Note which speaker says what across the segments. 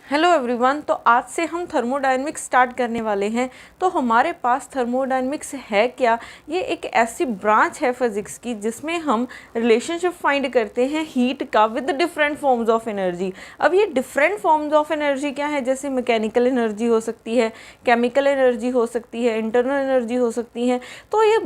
Speaker 1: Hello everyone. तो आज से हम थर्मोडायनेमिक्स स्टार्ट करने वाले हैं। तो हमारे पास थर्मोडायनेमिक्स है क्या? ये एक ऐसी ब्रांच है फिज़िक्स की जिसमें हम रिलेशनशिप फाइंड करते हैं हीट का with different forms of energy. अब ये डिफरेंट फॉर्म्स ऑफ एनर्जी क्या है? जैसे मैकेनिकल एनर्जी हो सकती है, केमिकल एनर्जी हो सकती है, इंटरनल एनर्जी हो सकती है। तो ये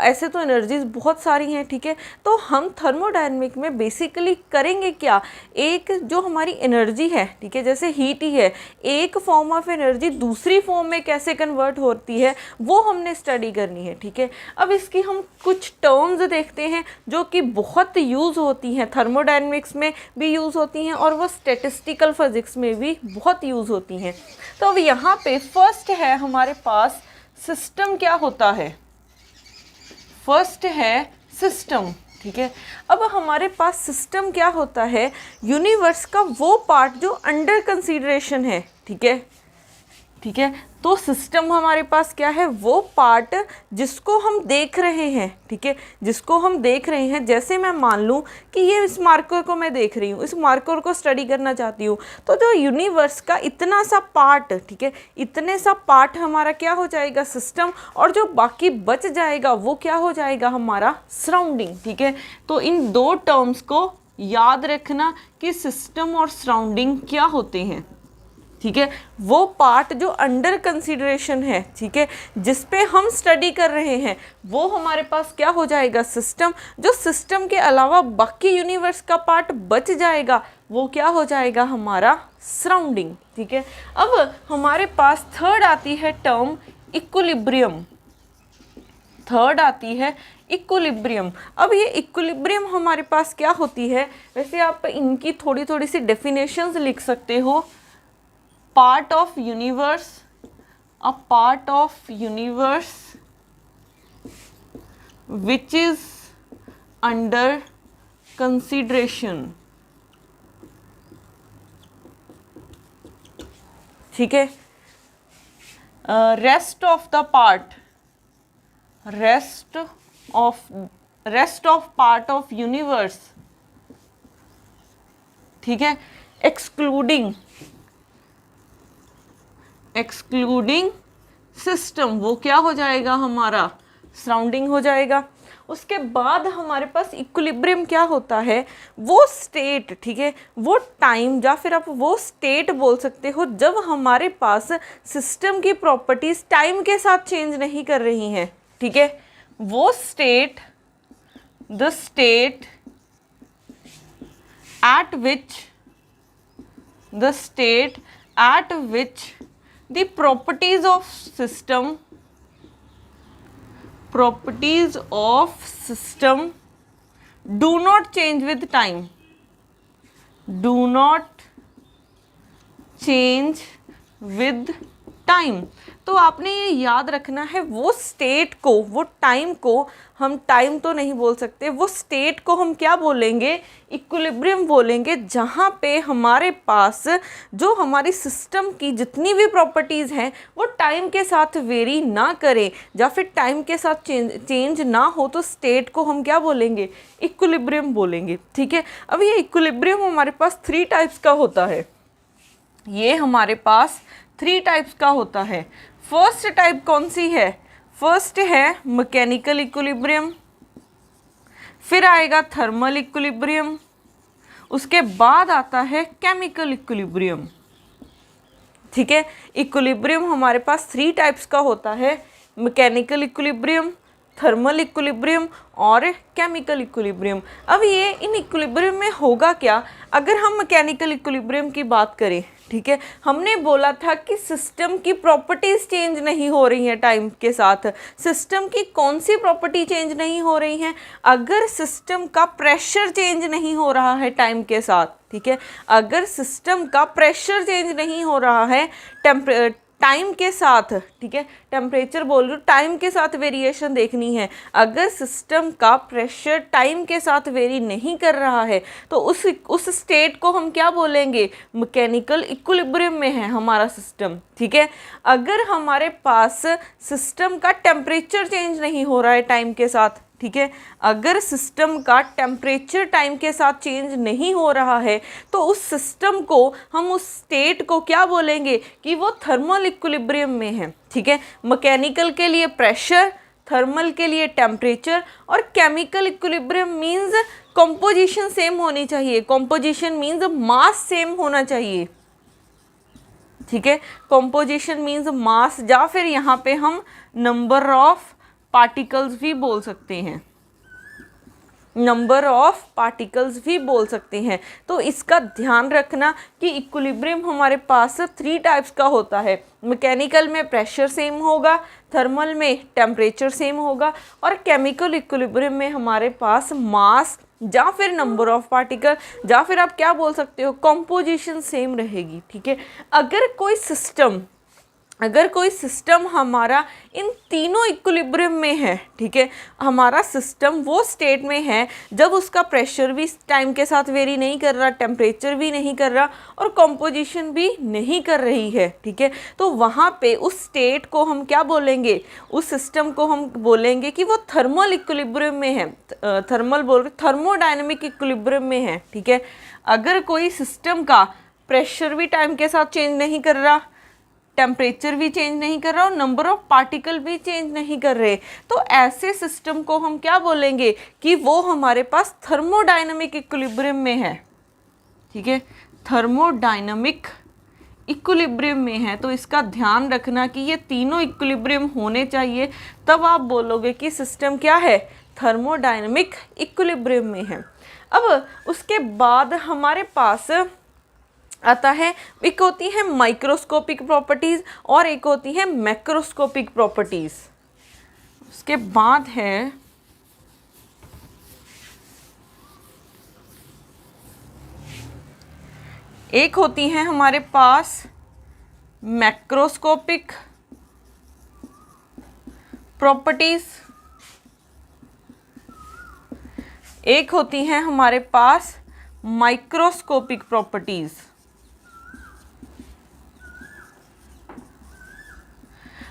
Speaker 1: ऐसे तो एनर्जीज बहुत सारी हैं, ठीक है। तो हम थर्मोडायनेमिक में बेसिकली करेंगे क्या? एक जो हमारी एनर्जी है, ठीक है, जैसे हीट ही है, एक फॉर्म ऑफ एनर्जी दूसरी फॉर्म में कैसे कन्वर्ट होती है वो हमने स्टडी करनी है, ठीक है। अब इसकी हम कुछ टर्म्स देखते हैं जो कि बहुत यूज़ होती हैं, थर्मोडायनेमिक्स में भी यूज़ होती हैं और वो स्टैटिस्टिकल फिजिक्स में भी बहुत यूज़ होती हैं। तो अब यहाँ पे फर्स्ट है हमारे पास सिस्टम क्या होता है। फर्स्ट है सिस्टम, ठीक है। अब हमारे पास सिस्टम क्या होता है? यूनिवर्स का वो पार्ट जो अंडर कंसीडरेशन है, ठीक है, ठीक है। तो सिस्टम हमारे पास क्या है? वो पार्ट जिसको हम देख रहे हैं, ठीक है, जिसको हम देख रहे हैं। जैसे मैं मान लूँ कि ये इस मार्कर को मैं देख रही हूँ, इस मार्कर को स्टडी करना चाहती हूँ, तो जो यूनिवर्स का इतना सा पार्ट, ठीक है, इतने सा पार्ट हमारा क्या हो जाएगा? सिस्टम। और जो बाकी बच जाएगा वो क्या हो जाएगा? हमारा सराउंडिंग, ठीक है। तो इन दो टर्म्स को याद रखना कि सिस्टम और सराउंडिंग क्या होते हैं, ठीक है। वो पार्ट जो अंडर कंसीडरेशन है, ठीक है, जिस पे हम स्टडी कर रहे हैं, वो हमारे पास क्या हो जाएगा? सिस्टम। जो सिस्टम के अलावा बाकी यूनिवर्स का पार्ट बच जाएगा वो क्या हो जाएगा? हमारा सराउंडिंग, ठीक है। अब हमारे पास थर्ड आती है टर्म इक्विलिब्रियम। थर्ड आती है इक्विलिब्रियम। अब ये इक्विलिब्रियम हमारे पास क्या होती है? वैसे आप इनकी थोड़ी थोड़ी सी डेफिनेशंस लिख सकते हो। Part of universe, a part of universe which is under consideration, ठीक है। rest of the part, rest of part of universe, ठीक है, एक्सक्लूडिंग सिस्टम, वो क्या हो जाएगा? हमारा सराउंडिंग हो जाएगा। उसके बाद हमारे पास इक्विलिब्रियम क्या होता है? वो स्टेट, ठीक है, वो टाइम, या फिर आप वो स्टेट बोल सकते हो जब हमारे पास सिस्टम की प्रॉपर्टीज टाइम के साथ चेंज नहीं कर रही हैं, ठीक है। वो state, the state eight which the properties of system do not change with time, do not change with time। तो आपने ये याद रखना है, वो स्टेट को, वो टाइम को, हम टाइम तो नहीं बोल सकते, वो स्टेट को हम क्या बोलेंगे? इक्विलिब्रियम बोलेंगे, जहाँ पे हमारे पास जो हमारी सिस्टम की जितनी भी प्रॉपर्टीज़ हैं वो टाइम के साथ वेरी ना करें या फिर टाइम के साथ चेंज ना हो, तो स्टेट को हम क्या बोलेंगे? इक्विलिब्रियम बोलेंगे, ठीक है। अब ये इक्विलिब्रियम हमारे पास 3 टाइप्स का होता है। ये हमारे पास 3 टाइप्स का होता है। फर्स्ट टाइप कौन सी है? फर्स्ट है मैकेनिकल इक्विलिब्रियम, फिर आएगा थर्मल इक्विलिब्रियम, उसके बाद आता है केमिकल इक्विलिब्रियम, ठीक है। इक्विलिब्रियम हमारे पास 3 टाइप्स का होता है, मैकेनिकल इक्विलिब्रियम, थर्मल इक्विलिब्रियम और केमिकल इक्विलिब्रियम। अब ये इन इक्विलिब्रियम में होगा क्या? अगर हम मैकेनिकल इक्विलिब्रियम की बात करें, ठीक है, हमने बोला था कि सिस्टम की प्रॉपर्टीज चेंज नहीं हो रही हैं टाइम के साथ। सिस्टम की कौन सी प्रॉपर्टी चेंज नहीं हो रही हैं? अगर सिस्टम का प्रेशर चेंज नहीं हो रहा है टाइम के साथ, ठीक है, अगर सिस्टम का प्रेशर चेंज नहीं हो रहा है टाइम के साथ, ठीक है, टेम्परेचर बोल रही हूँ, टाइम के साथ वेरिएशन देखनी है। अगर सिस्टम का प्रेशर टाइम के साथ वेरी नहीं कर रहा है तो उस स्टेट को हम क्या बोलेंगे? मैकेनिकल इक्विलिब्रियम में है हमारा सिस्टम, ठीक है। अगर हमारे पास सिस्टम का टेम्परेचर चेंज नहीं हो रहा है टाइम के साथ, ठीक है, अगर सिस्टम का टेम्परेचर टाइम के साथ चेंज नहीं हो रहा है तो उस सिस्टम को हम उस स्टेट को क्या बोलेंगे कि वो थर्मल इक्विलिब्रियम में है। ठीक है, मैकेनिकल के लिए प्रेशर, थर्मल के लिए टेम्परेचर, और chemical equilibrium means composition same होनी चाहिए। कॉम्पोजिशन मीन्स मास सेम होना चाहिए। ठीक है, कॉम्पोजिशन मीन्स मास, या फिर यहाँ पे हम नंबर ऑफ पार्टिकल्स भी बोल सकते हैं, नंबर ऑफ पार्टिकल्स भी बोल सकते हैं। तो इसका ध्यान रखना कि इक्विलिब्रियम हमारे पास 3 टाइप्स का होता है। मैकेनिकल में प्रेशर सेम होगा, थर्मल में टेम्परेचर सेम होगा, और केमिकल इक्विलिब्रियम में हमारे पास मास या फिर नंबर ऑफ पार्टिकल, या फिर आप क्या बोल सकते हो, कॉम्पोजिशन सेम रहेगी। ठीक है, अगर कोई सिस्टम हमारा इन तीनों इक्विलिब्रियम में है, ठीक है, हमारा सिस्टम वो स्टेट में है जब उसका प्रेशर भी टाइम के साथ वेरी नहीं कर रहा, टेम्परेचर भी नहीं कर रहा, और कॉम्पोजिशन भी नहीं कर रही है। ठीक है, तो वहाँ पे उस स्टेट को हम क्या बोलेंगे, उस सिस्टम को हम बोलेंगे कि वो थर्मल इक्विलिब्रियम में है। थर्मल बोल रहे, थर्मोडायनेमिक इक्विलिब्रियम में है। ठीक है, अगर कोई सिस्टम का प्रेशर भी टाइम के साथ चेंज नहीं कर रहा, टेम्परेचर भी चेंज नहीं कर रहा, और नंबर ऑफ पार्टिकल भी चेंज नहीं कर रहे, तो ऐसे सिस्टम को हम क्या बोलेंगे कि वो हमारे पास थर्मोडायनामिक इक्विलिब्रियम में है। ठीक है, थर्मोडायनामिक इक्विलिब्रियम में है। तो इसका ध्यान रखना कि ये तीनों इक्विलिब्रियम होने चाहिए, तब आप बोलोगे कि सिस्टम क्या है, थर्मोडायनामिक इक्विलिब्रियम में है। अब उसके बाद हमारे पास आता है, एक होती है माइक्रोस्कोपिक प्रॉपर्टीज और एक होती है मैक्रोस्कोपिक प्रॉपर्टीज। उसके बाद है एक होती है हमारे पास मैक्रोस्कोपिक प्रॉपर्टीज, एक होती है हमारे पास माइक्रोस्कोपिक प्रॉपर्टीज।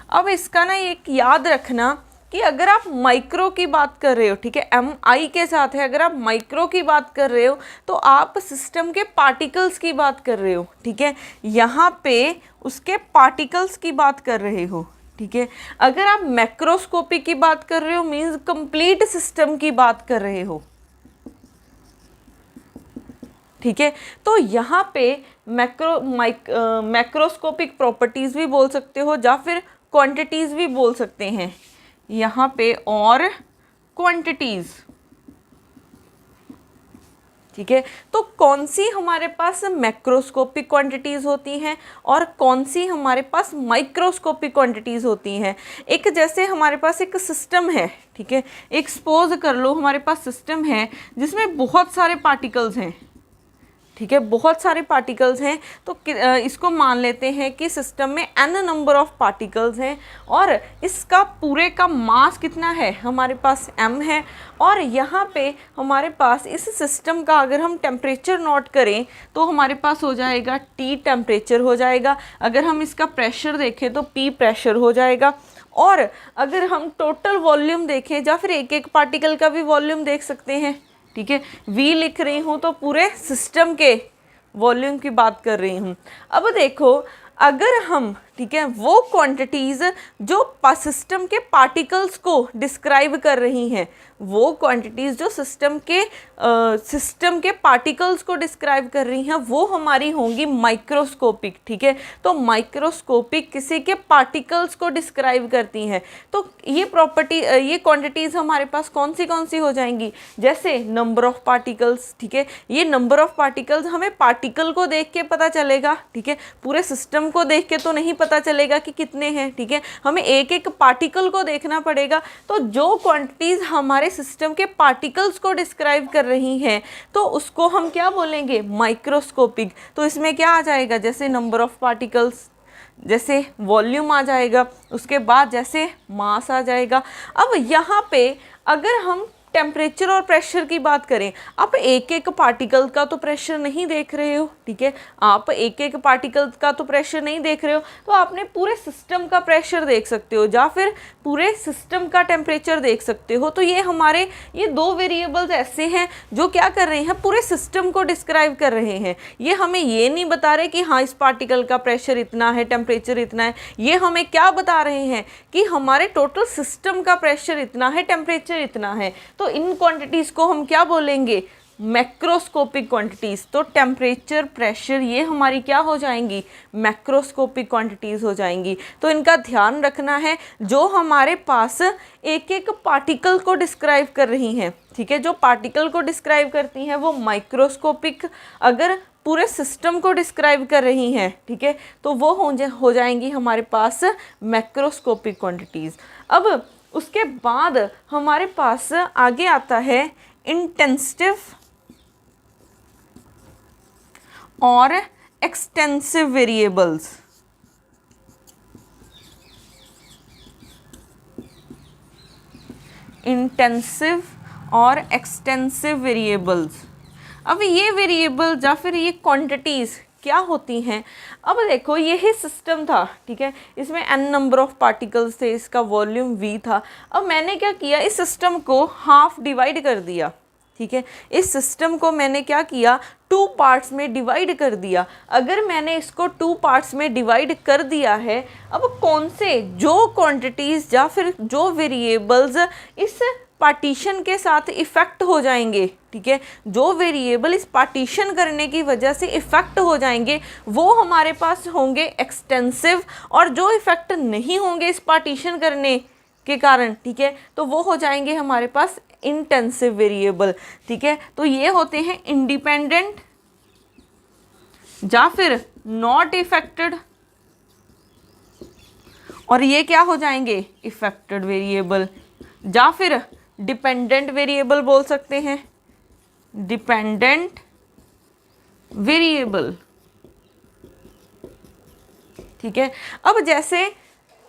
Speaker 1: अब इसका ना एक याद रखना कि अगर आप माइक्रो की बात कर रहे हो, ठीक है, MI के साथ है, अगर आप माइक्रो की बात कर रहे हो तो आप सिस्टम के पार्टिकल्स की बात कर रहे हो। ठीक है, यहाँ पे उसके पार्टिकल्स की बात कर रहे हो। ठीक है, अगर आप मैक्रोस्कोपी की बात कर रहे हो मीन्स कंप्लीट सिस्टम की बात कर रहे हो। ठीक है, तो यहाँ पे मैक्रोस्कोपिक प्रॉपर्टीज भी बोल सकते हो, या फिर क्वांटिटीज भी बोल सकते हैं यहाँ पे, और क्वांटिटीज। ठीक है, तो कौन सी हमारे पास मैक्रोस्कोपिक क्वांटिटीज होती हैं और कौन सी हमारे पास माइक्रोस्कोपिक क्वांटिटीज होती हैं। एक जैसे हमारे पास एक सिस्टम है, ठीक है, एक सपोज कर लो हमारे पास सिस्टम है जिसमें बहुत सारे पार्टिकल्स हैं। ठीक है, बहुत सारे पार्टिकल्स हैं, तो इसको मान लेते हैं कि सिस्टम में n नंबर ऑफ पार्टिकल्स हैं, और इसका पूरे का मास कितना है, हमारे पास m है। और यहाँ पे हमारे पास इस सिस्टम का अगर हम टेम्परेचर नोट करें तो हमारे पास हो जाएगा T टेम्परेचर हो जाएगा। अगर हम इसका प्रेशर देखें तो P प्रेशर हो जाएगा। और अगर हम टोटल वॉल्यूम देखें, या फिर एक एक पार्टिकल का भी वॉल्यूम देख सकते हैं। ठीक है, V लिख रही हूँ तो पूरे सिस्टम के वॉल्यूम की बात कर रही हूँ। अब देखो, अगर हम, ठीक है, वो क्वांटिटीज़ जो सिस्टम के पार्टिकल्स को डिस्क्राइब कर रही हैं, वो क्वांटिटीज़ जो सिस्टम के पार्टिकल्स को डिस्क्राइब कर रही हैं, वो हमारी होंगी माइक्रोस्कोपिक। ठीक है, तो माइक्रोस्कोपिक किसी के पार्टिकल्स को डिस्क्राइब करती हैं। तो ये क्वांटिटीज़ हमारे पास कौन सी हो जाएंगी, जैसे नंबर ऑफ पार्टिकल्स। ठीक है, ये नंबर ऑफ पार्टिकल्स हमें पार्टिकल को देख के पता चलेगा। ठीक है, पूरे सिस्टम को देख के तो नहीं पता चलेगा कि कितने हैं। ठीक है, हमें एक एक पार्टिकल को देखना पड़ेगा। तो जो क्वांटिटीज़ हमारे सिस्टम के पार्टिकल्स को डिस्क्राइब कर रही हैं, तो उसको हम क्या बोलेंगे, माइक्रोस्कोपिक। तो इसमें क्या आ जाएगा, जैसे नंबर ऑफ पार्टिकल्स, जैसे वॉल्यूम आ जाएगा, उसके बाद जैसे मास आ जाएगा। अब यहाँ पे अगर हम टेम्परेचर और प्रेशर की बात करें, आप एक एक पार्टिकल का तो प्रेशर नहीं देख रहे हो, ठीक है, आप एक एक पार्टिकल का तो प्रेशर नहीं देख रहे हो, तो आपने पूरे सिस्टम का प्रेशर देख सकते हो या फिर पूरे सिस्टम का टेम्परेचर देख सकते हो। तो ये दो वेरिएबल्स ऐसे हैं जो क्या कर रहे हैं, पूरे सिस्टम को डिस्क्राइब कर रहे हैं। ये हमें ये नहीं बता रहे कि हाँ इस पार्टिकल का प्रेशर इतना है, टेम्परेचर इतना है, ये हमें क्या बता रहे हैं कि हमारे टोटल सिस्टम का प्रेशर इतना है, टेम्परेचर इतना है। तो इन क्वांटिटीज़ को हम क्या बोलेंगे, मैक्रोस्कोपिक क्वांटिटीज़। तो टेम्परेचर, प्रेशर ये हमारी क्या हो जाएंगी, मैक्रोस्कोपिक क्वांटिटीज़ हो जाएंगी। तो इनका ध्यान रखना है, जो हमारे पास एक एक पार्टिकल को डिस्क्राइब कर रही हैं, ठीक है, जो पार्टिकल को डिस्क्राइब करती हैं वो माइक्रोस्कोपिक, अगर पूरे सिस्टम को डिस्क्राइब कर रही हैं, ठीक है, तो वो हो जाएंगी हमारे पास मैक्रोस्कोपिक क्वांटिटीज़। अब उसके बाद हमारे पास आगे आता है इंटेंसिव और एक्सटेंसिव वेरिएबल्स। इंटेंसिव और एक्सटेंसिव वेरिएबल्स। अब ये वेरिएबल या फिर ये क्वांटिटीज़ क्या होती हैं। अब देखो यही सिस्टम था, ठीक है, इसमें n नंबर ऑफ पार्टिकल्स थे, इसका वॉल्यूम v था। अब मैंने क्या किया, इस सिस्टम को हाफ डिवाइड कर दिया, ठीक है, इस सिस्टम को मैंने क्या किया, 2 पार्ट्स में डिवाइड कर दिया। अगर मैंने इसको 2 पार्ट्स में डिवाइड कर दिया है, अब कौन से जो क्वांटिटीज़ या फिर जो वेरिएबल्स इस पार्टीशन के साथ इफ़ेक्ट हो जाएंगे, ठीक है, जो वेरिएबल इस पार्टीशन करने की वजह से इफ़ेक्ट हो जाएंगे वो हमारे पास होंगे एक्सटेंसिव, और जो इफ़ेक्ट नहीं होंगे इस पार्टीशन करने के कारण, ठीक है, तो वो हो जाएंगे हमारे पास इंटेंसिव वेरिएबल, ठीक है। तो ये होते हैं इंडिपेंडेंट या फिर नॉट इफेक्टेड, और ये क्या हो जाएंगे, इफेक्टेड वेरिएबल, या फिर डिपेंडेंट वेरिएबल बोल सकते हैं, डिपेंडेंट वेरिएबल, ठीक है। अब जैसे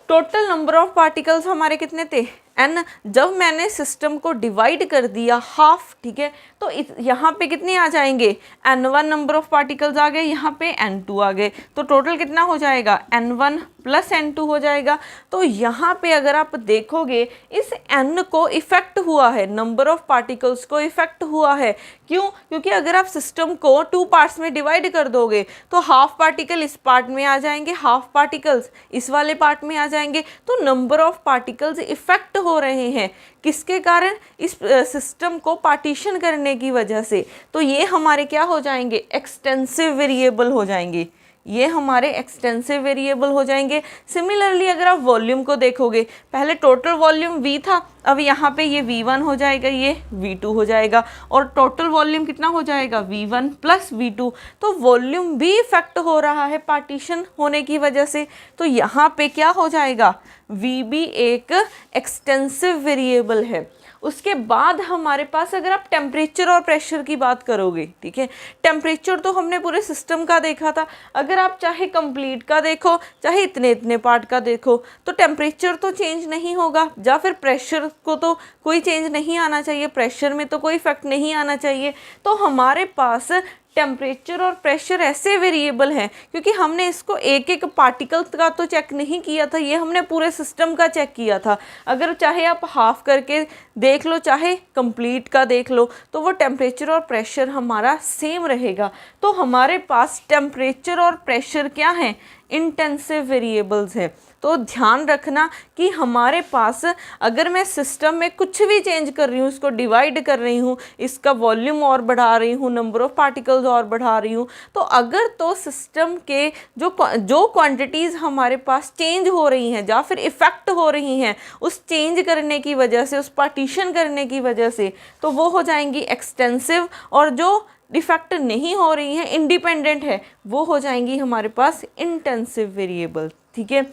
Speaker 1: टोटल नंबर ऑफ पार्टिकल्स हमारे कितने थे, n, जब मैंने सिस्टम को डिवाइड कर दिया हाफ, ठीक है, तो यहाँ पे कितने आ जाएंगे, n1 नंबर ऑफ पार्टिकल्स आ गए, यहाँ पे n2 आ गए, तो टोटल कितना हो जाएगा, n1 प्लस n2 हो जाएगा। तो यहाँ पे अगर आप देखोगे इस n को इफेक्ट हुआ है, नंबर ऑफ पार्टिकल्स को इफेक्ट हुआ है, क्यों, क्योंकि अगर आप सिस्टम को 2 पार्ट्स में डिवाइड कर दोगे तो हाफ पार्टिकल इस पार्ट में आ जाएंगे, हाफ पार्टिकल्स इस वाले पार्ट में आ जाएंगे, तो नंबर ऑफ पार्टिकल्स इफेक्ट हो रहे हैं, किसके कारण, इस सिस्टम को पार्टीशन करने की वजह से। तो ये हमारे क्या हो जाएंगे, एक्सटेंसिव वेरिएबल हो जाएंगे, ये हमारे एक्सटेंसिव वेरिएबल हो जाएंगे। सिमिलरली अगर आप वॉल्यूम को देखोगे, पहले टोटल वॉल्यूम v था, अब यहाँ पे ये v1 हो जाएगा, ये v2 हो जाएगा, और टोटल वॉल्यूम कितना हो जाएगा, v1 प्लस v2। तो वॉल्यूम भी इफेक्ट हो रहा है पार्टीशन होने की वजह से, तो यहाँ पे क्या हो जाएगा, v भी एक एक्सटेंसिव वेरिएबल है। उसके बाद हमारे पास अगर आप टेम्परेचर और प्रेशर की बात करोगे, ठीक है, टेम्परेचर तो हमने पूरे सिस्टम का देखा था, अगर आप चाहे कंप्लीट का देखो चाहे इतने इतने पार्ट का देखो तो टेम्परेचर तो चेंज नहीं होगा, या फिर प्रेशर को तो कोई चेंज नहीं आना चाहिए, प्रेशर में तो कोई इफेक्ट नहीं आना चाहिए। तो हमारे पास टेम्परेचर और प्रेशर ऐसे वेरिएबल हैं, क्योंकि हमने इसको एक एक पार्टिकल का तो चेक नहीं किया था, ये हमने पूरे सिस्टम का चेक किया था। अगर चाहे आप हाफ करके देख लो चाहे कंप्लीट का देख लो, तो वो टेम्परेचर और प्रेशर हमारा सेम रहेगा। तो हमारे पास टेम्परेचर और प्रेशर क्या हैं, इंटेंसिव वेरिएबल्स है। तो ध्यान रखना कि हमारे पास अगर मैं सिस्टम में कुछ भी चेंज कर रही हूँ, इसको डिवाइड कर रही हूँ, इसका वॉल्यूम और बढ़ा रही हूँ, नंबर ऑफ पार्टिकल्स और बढ़ा रही हूँ, तो अगर तो सिस्टम के जो क्वांटिटीज़ हमारे पास चेंज हो रही हैं या फिर इफ़ेक्ट हो रही हैं उस चेंज करने की वजह से, उस पार्टीशन करने की वजह से, तो वो हो जाएंगी एक्सटेंसिव, और जो डिफेक्ट नहीं हो रही हैं, इंडिपेंडेंट है, वो हो जाएंगी हमारे पास इंटेंसिव वेरिएबल, ठीक है।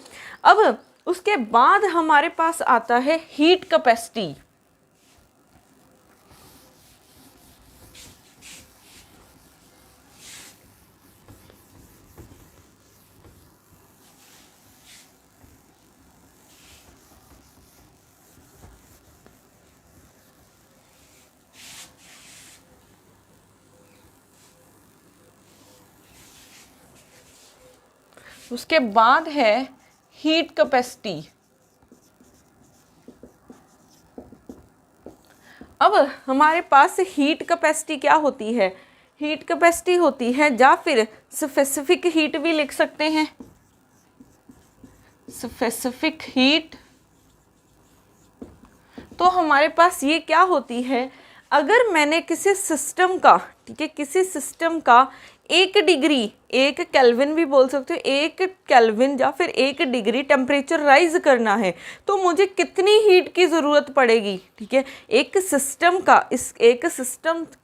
Speaker 1: अब उसके बाद हमारे पास आता है हीट कैपेसिटी। उसके बाद है हीट कैपेसिटी। अब हमारे पास हीट कैपेसिटी क्या होती है? हीट कैपेसिटी होती है, या फिर स्पेसिफिक हीट भी लिख सकते हैं, स्पेसिफिक हीट। तो हमारे पास ये क्या होती है, अगर मैंने किसी सिस्टम का, ठीक है, किसी सिस्टम का 1 डिग्री, 1 केल्विन भी बोल सकते हो, 1 केल्विन या फिर 1 डिग्री टेम्परेचर राइज करना है, तो मुझे कितनी हीट की ज़रूरत पड़ेगी? ठीक है, एक सिस्टम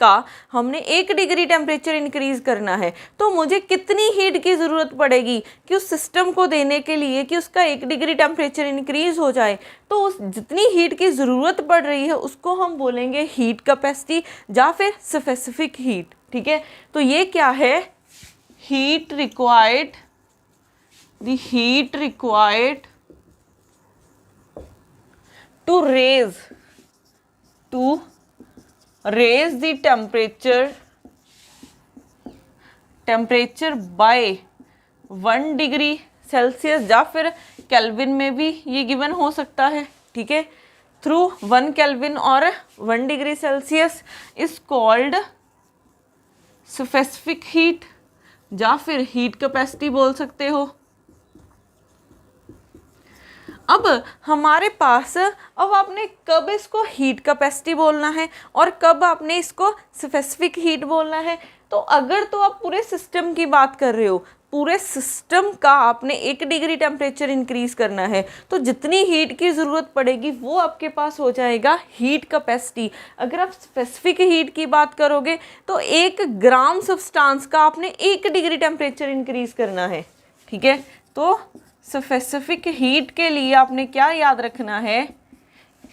Speaker 1: का हमने 1 डिग्री टेम्परेचर इंक्रीज़ करना है, तो मुझे कितनी हीट की ज़रूरत पड़ेगी कि उस सिस्टम को देने के लिए कि उसका 1 डिग्री टेम्परेचर इंक्रीज़ हो जाए? तो उस जितनी हीट की ज़रूरत पड़ रही है उसको हम बोलेंगे हीट कैपेसिटी या फिर स्पेसिफिक हीट। ठीक है, तो ये क्या है? Heat required, the heat required to raise the temperature by 1 degree Celsius, या फिर केल्विन में भी ये गिवन हो सकता है। ठीक है, थ्रू 1 केल्विन और 1 degree Celsius is called specific heat, या फिर हीट कैपेसिटी बोल सकते हो। अब हमारे पास, अब आपने कब इसको हीट कैपेसिटी बोलना है और कब आपने इसको स्पेसिफिक हीट बोलना है? तो अगर तो आप पूरे सिस्टम की बात कर रहे हो, पूरे सिस्टम का आपने 1 डिग्री टेम्परेचर इंक्रीज करना है, तो जितनी हीट की ज़रूरत पड़ेगी वो आपके पास हो जाएगा हीट कैपेसिटी। अगर आप स्पेसिफिक हीट की बात करोगे तो 1 ग्राम सब्सटेंस का आपने 1 डिग्री टेम्परेचर इंक्रीज करना है। ठीक है, तो स्पेसिफिक हीट के लिए आपने क्या याद रखना है?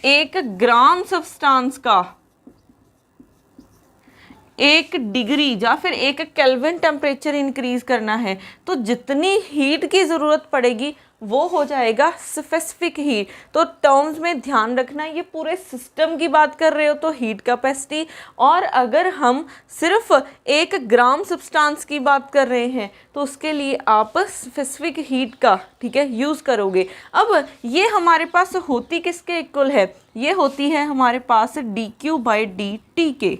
Speaker 1: 1 ग्राम सब्सटेंस का 1 डिग्री या फिर 1 केल्विन टेम्परेचर इंक्रीज करना है, तो जितनी हीट की ज़रूरत पड़ेगी वो हो जाएगा स्पेसिफिक हीट। तो टर्म्स में ध्यान रखना, ये पूरे सिस्टम की बात कर रहे हो तो हीट कैपेसिटी, और अगर हम सिर्फ 1 ग्राम सब्सटेंस की बात कर रहे हैं तो उसके लिए आप स्पेसिफिक हीट का, ठीक है, यूज़ करोगे। अब ये हमारे पास होती किसके इक्वल है? ये होती है हमारे पास dQ/dt के।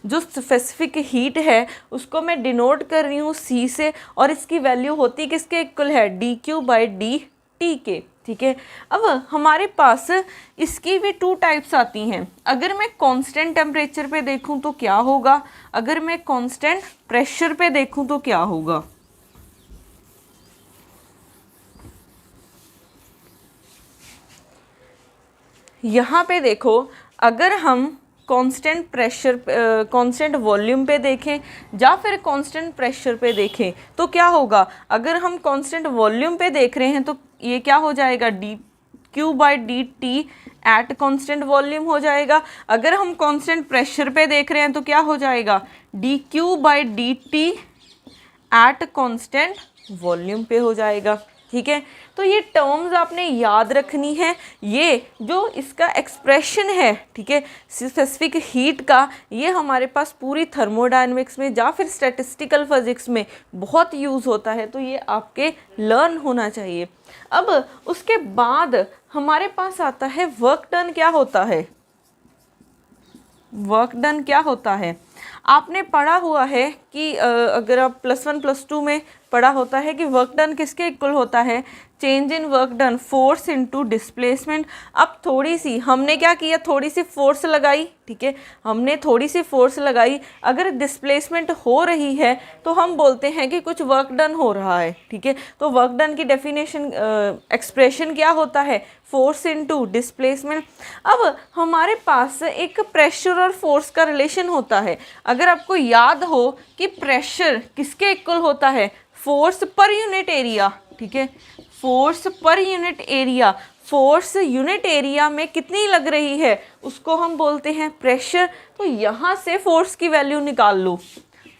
Speaker 1: जो स्पेसिफिक हीट है उसको मैं डिनोट कर रही हूँ C से, और इसकी वैल्यू होती किसके इक्वल है? dQ/dt के। ठीक है, अब हमारे पास इसकी भी 2 टाइप्स आती हैं। अगर मैं कांस्टेंट टेम्परेचर पे देखूँ तो क्या होगा, अगर मैं कांस्टेंट प्रेशर पे देखूँ तो क्या होगा। यहाँ पे देखो, अगर हम कांस्टेंट प्रेशर, कांस्टेंट वॉल्यूम पे देखें या फिर कांस्टेंट प्रेशर पे देखें तो क्या होगा। अगर हम कांस्टेंट वॉल्यूम पे देख रहे हैं तो ये क्या हो जाएगा? dQ/dt एट कांस्टेंट वॉल्यूम हो जाएगा। अगर हम कांस्टेंट प्रेशर पे देख रहे हैं तो क्या हो जाएगा? dQ/dt एट कांस्टेंट वॉल्यूम पे हो जाएगा। ठीक है, तो ये टर्म्स आपने याद रखनी है। ये जो इसका एक्सप्रेशन है, ठीक है, स्पेसिफिक हीट का, ये हमारे पास पूरी थर्मोडायनेमिक्स में या फिर स्टैटिस्टिकल फिजिक्स में बहुत यूज़ होता है, तो ये आपके लर्न होना चाहिए। अब उसके बाद हमारे पास आता है वर्क डन। क्या होता है वर्क डन? क्या होता है? आपने पढ़ा हुआ है कि अगर आप +1 +2 में पढ़ा होता है कि वर्क डन किसके इक्वल होता है? Change in work done, force into displacement. अब थोड़ी सी हमने क्या किया? थोड़ी सी फोर्स लगाई। ठीक है, हमने थोड़ी सी फोर्स लगाई, अगर डिस्प्लेसमेंट हो रही है तो हम बोलते हैं कि कुछ वर्क डन हो रहा है। ठीक है, तो वर्क डन की डेफिनेशन, एक्सप्रेशन क्या होता है? Force into displacement. अब हमारे पास एक प्रेशर और फोर्स का रिलेशन होता है। अगर आपको याद हो कि प्रेशर किसके इक्वल होता है? Force per unit area. ठीक है, force per unit area, force unit area में कितनी लग रही है उसको हम बोलते हैं प्रेशर। तो यहाँ से फोर्स की वैल्यू निकाल लो,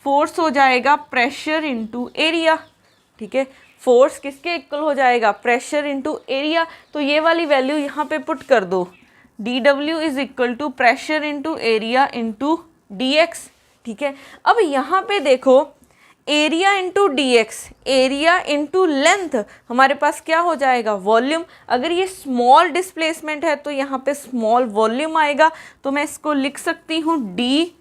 Speaker 1: फोर्स हो जाएगा प्रेशर इनटू एरिया। ठीक है, फोर्स किसके इक्वल हो जाएगा? Pressure into area. तो ये वाली वैल्यू यहाँ पे पुट कर दो, dW is equal to pressure into area into dx। ठीक है, अब यहाँ पे देखो area into d x, area into length, हमारे पास क्या हो जाएगा, वॉल्यूम। अगर ये स्मॉल डिस्प्लेसमेंट है तो यहाँ पे स्मॉल वॉल्यूम आएगा, तो मैं इसको लिख सकती हूँ डी,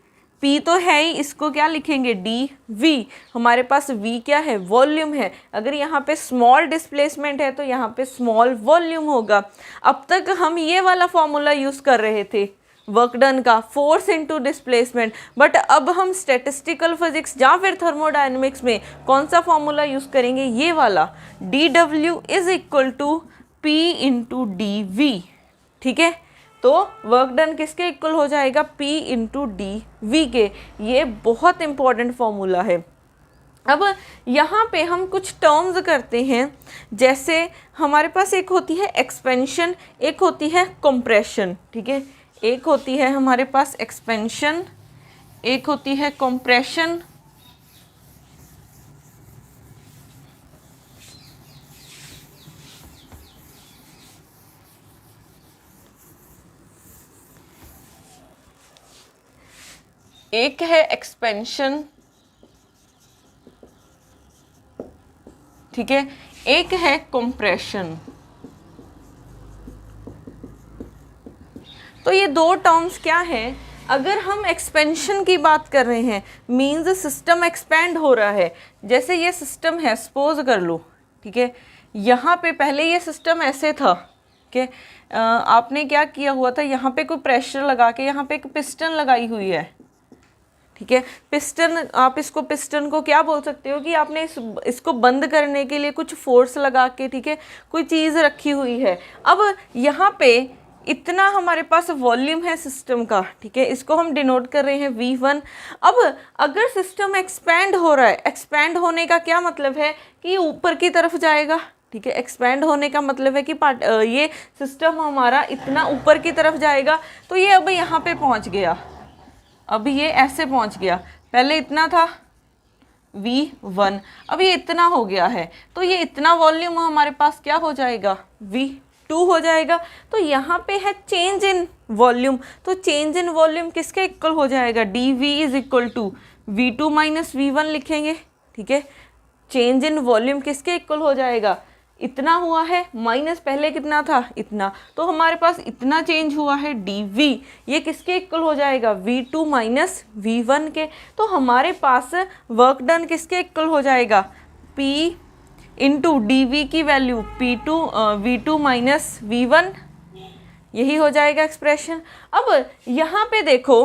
Speaker 1: पी तो है ही, इसको क्या लिखेंगे, डी वी। हमारे पास वी क्या है, वॉल्यूम है। अगर यहाँ पे स्मॉल डिस्प्लेसमेंट है तो यहाँ पे स्मॉल वॉल्यूम होगा। अब तक हम ये वाला फॉर्मूला यूज़ कर रहे थे वर्क डन का, फोर्स इनटू डिस्प्लेसमेंट, बट अब हम स्टैटिस्टिकल फिजिक्स या फिर थर्मोडायनेमिक्स में कौन सा फॉर्मूला यूज़ करेंगे, ये वाला, डी डब्ल्यू is equal to p into d v. ठीक है, तो वर्क डन किसके इक्वल हो जाएगा, P इंटू डी वी के। ये बहुत इंपॉर्टेंट फॉर्मूला है। अब यहाँ पे हम कुछ टर्म्स करते हैं, जैसे हमारे पास एक होती है एक्सपेंशन, एक होती है कंप्रेशन। ठीक है, एक होती है हमारे पास एक्सपेंशन, एक होती है कंप्रेशन। एक है एक्सपेंशन, ठीक है, एक है कंप्रेशन। तो ये दो टर्म्स क्या है, अगर हम एक्सपेंशन की बात कर रहे हैं, मींस सिस्टम एक्सपैंड हो रहा है। जैसे ये सिस्टम है, सपोज कर लो, ठीक है, यहाँ पे पहले ये सिस्टम ऐसे था, ठीक है, आपने क्या किया हुआ था, यहाँ पे कोई प्रेशर लगा के यहाँ पे एक पिस्टन लगाई हुई है। ठीक है, पिस्टन, आप इसको पिस्टन को क्या बोल सकते हो कि आपने इसको बंद करने के लिए कुछ फोर्स लगा के, ठीक है, कोई चीज़ रखी हुई है। अब यहाँ पे इतना हमारे पास वॉल्यूम है सिस्टम का, ठीक है, इसको हम डिनोट कर रहे हैं V1। अब अगर सिस्टम एक्सपैंड हो रहा है, एक्सपैंड होने का क्या मतलब है कि ऊपर की तरफ जाएगा। ठीक है, एक्सपैंड होने का मतलब है कि ये सिस्टम हमारा इतना ऊपर की तरफ जाएगा। तो ये अब यहाँ पे पहुँच गया, अब ये ऐसे पहुंच गया, पहले इतना था V1, अब ये इतना हो गया है, तो ये इतना वॉल्यूम हमारे पास क्या हो जाएगा, V2 हो जाएगा। तो यहाँ पे है चेंज इन वॉल्यूम, तो चेंज इन वॉल्यूम किसके इक्वल हो जाएगा, dV is equal to V2 minus V1 लिखेंगे। ठीक है, चेंज इन वॉल्यूम किसके इक्वल हो जाएगा, इतना हुआ है माइनस पहले कितना था, इतना, तो हमारे पास इतना चेंज हुआ है dV, ये किसके इक्वल हो जाएगा, V2 माइनस V1 के। तो हमारे पास वर्क डन किसके इक्वल हो जाएगा, P इंटू dV की वैल्यू V2 माइनस V1, यही हो जाएगा एक्सप्रेशन। अब यहाँ पे देखो,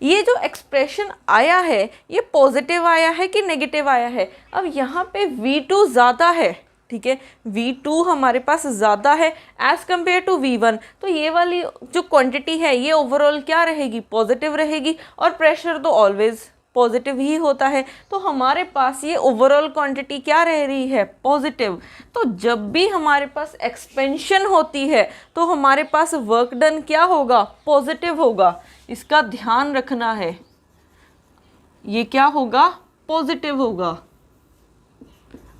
Speaker 1: ये जो एक्सप्रेशन आया है ये पॉजिटिव आया है कि नेगेटिव आया है। अब यहाँ पे V2 ज़्यादा है, ठीक है, V2 हमारे पास ज़्यादा है एज़ कम्पेयर टू V1, तो ये वाली जो क्वांटिटी है ये ओवरऑल क्या रहेगी, पॉजिटिव रहेगी, और प्रेशर तो ऑलवेज पॉजिटिव ही होता है। तो हमारे पास ये ओवरऑल क्वांटिटी क्या रह रही है, पॉजिटिव। तो जब भी हमारे पास एक्सपेंशन होती है तो हमारे पास वर्क डन क्या होगा, पॉजिटिव होगा, इसका ध्यान रखना है, ये क्या होगा, पॉजिटिव होगा।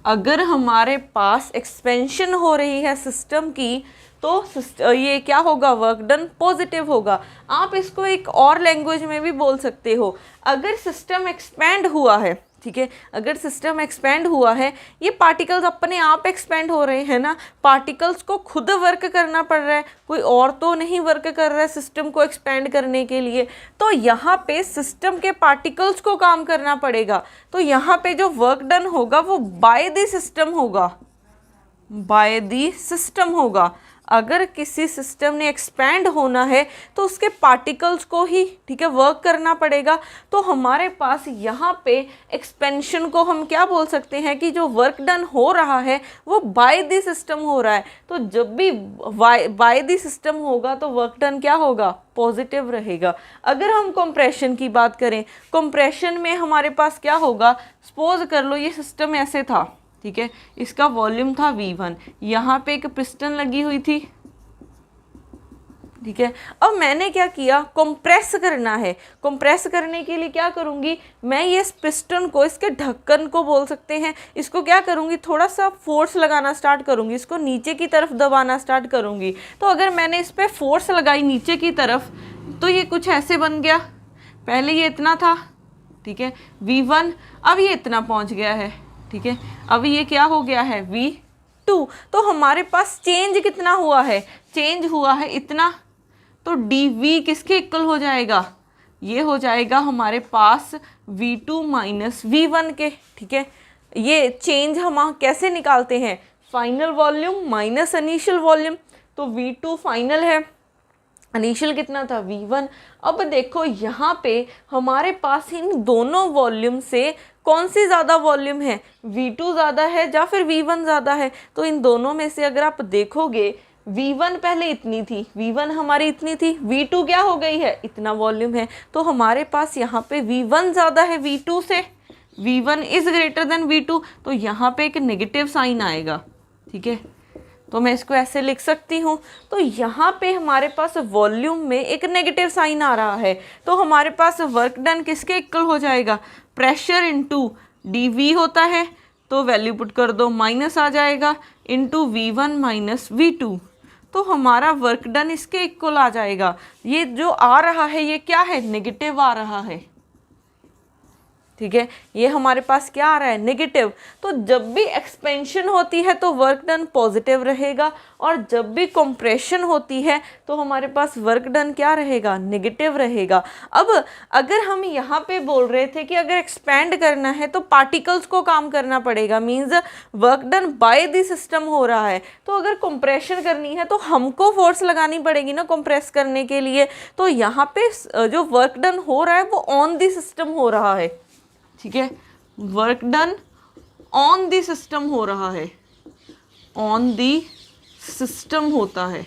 Speaker 1: अगर हमारे पास एक्सपेंशन हो रही है सिस्टम की तो ये क्या होगा, वर्क डन पॉजिटिव होगा। आप इसको एक और लैंग्वेज में भी बोल सकते हो, अगर सिस्टम एक्सपैंड हुआ है, ठीक है, अगर सिस्टम एक्सपैंड हुआ है, ये पार्टिकल्स अपने आप एक्सपैंड हो रहे हैं ना, पार्टिकल्स को खुद वर्क करना पड़ रहा है, कोई और तो नहीं वर्क कर रहा है सिस्टम को एक्सपैंड करने के लिए, तो यहाँ पे सिस्टम के पार्टिकल्स को काम करना पड़ेगा। तो यहाँ पे जो वर्क डन होगा वो बाय द सिस्टम होगा, बाय द सिस्टम होगा। अगर किसी सिस्टम ने एक्सपैंड होना है तो उसके पार्टिकल्स को ही, ठीक है, वर्क करना पड़ेगा। तो हमारे पास यहाँ पे एक्सपेंशन को हम क्या बोल सकते हैं कि जो वर्क डन हो रहा है वो बाय द सिस्टम हो रहा है। तो जब भी बाय द सिस्टम होगा तो वर्क डन क्या होगा, पॉजिटिव रहेगा। अगर हम कंप्रेशन की बात करें, कंप्रेशन में हमारे पास क्या होगा, सपोज कर लो ये सिस्टम ऐसे था, ठीक है, इसका वॉल्यूम था V1, यहाँ पे एक पिस्टन लगी हुई थी, ठीक है। अब मैंने क्या किया, कंप्रेस करना है। कंप्रेस करने के लिए क्या करूँगी, मैं ये पिस्टन को, इसके ढक्कन को बोल सकते हैं, इसको क्या करूँगी, थोड़ा सा फोर्स लगाना स्टार्ट करूँगी, इसको नीचे की तरफ दबाना स्टार्ट करूँगी। तो अगर मैंने इस पर फोर्स लगाई नीचे की तरफ तो ये कुछ ऐसे बन गया, पहले ये इतना था, ठीक है, V1 अब ये इतना पहुंच गया है, ठीक है, अब ये क्या हो गया है V2। तो हमारे पास चेंज कितना हुआ है, चेंज हुआ है इतना, तो dV किसके इक्वल हो जाएगा, ये हो जाएगा हमारे पास V2 माइनस V1 के, ठीक है। ये चेंज हम कैसे निकालते हैं, final volume minus initial volume, तो V2 फाइनल है, इनिशियल कितना था V1। अब देखो यहाँ पे हमारे पास इन दोनों वॉल्यूम से कौन सी ज़्यादा वॉल्यूम है, V2 ज़्यादा है या फिर V1 ज़्यादा है। तो इन दोनों में से अगर आप देखोगे V1 पहले इतनी थी, V1 हमारी इतनी थी, V2 क्या हो गई है, इतना वॉल्यूम है, तो हमारे पास यहाँ पे V1 ज़्यादा है V2 से, V1 is greater than V2, तो यहाँ पे एक नेगेटिव साइन आएगा, ठीक है। तो मैं इसको ऐसे लिख सकती हूँ। तो यहाँ पे हमारे पास वॉल्यूम में एक नेगेटिव साइन आ रहा है, तो हमारे पास वर्क डन किसके इक्वल हो जाएगा, प्रेशर इनटू dV होता है, तो वैल्यू पुट कर दो, माइनस आ जाएगा इनटू V1 माइनस V2, तो हमारा वर्क डन इसके इक्वल आ जाएगा। ये जो आ रहा है ये क्या है, नेगेटिव आ रहा है, ठीक है, ये हमारे पास क्या आ रहा है, नेगेटिव। तो जब भी एक्सपेंशन होती है तो वर्क डन पॉजिटिव रहेगा, और जब भी कंप्रेशन होती है तो हमारे पास वर्क डन क्या रहेगा, नेगेटिव रहेगा। अब अगर हम यहाँ पे बोल रहे थे कि अगर एक्सपेंड करना है तो पार्टिकल्स को काम करना पड़ेगा, means work done by the system हो रहा है, तो अगर कंप्रेशन करनी है तो हमको फोर्स लगानी पड़ेगी ना कंप्रेस करने के लिए। तो यहाँ पे जो वर्क डन हो रहा है वो ऑन द सिस्टम हो रहा है, ठीक है, work done on the system हो रहा है, ऑन दी सिस्टम होता है,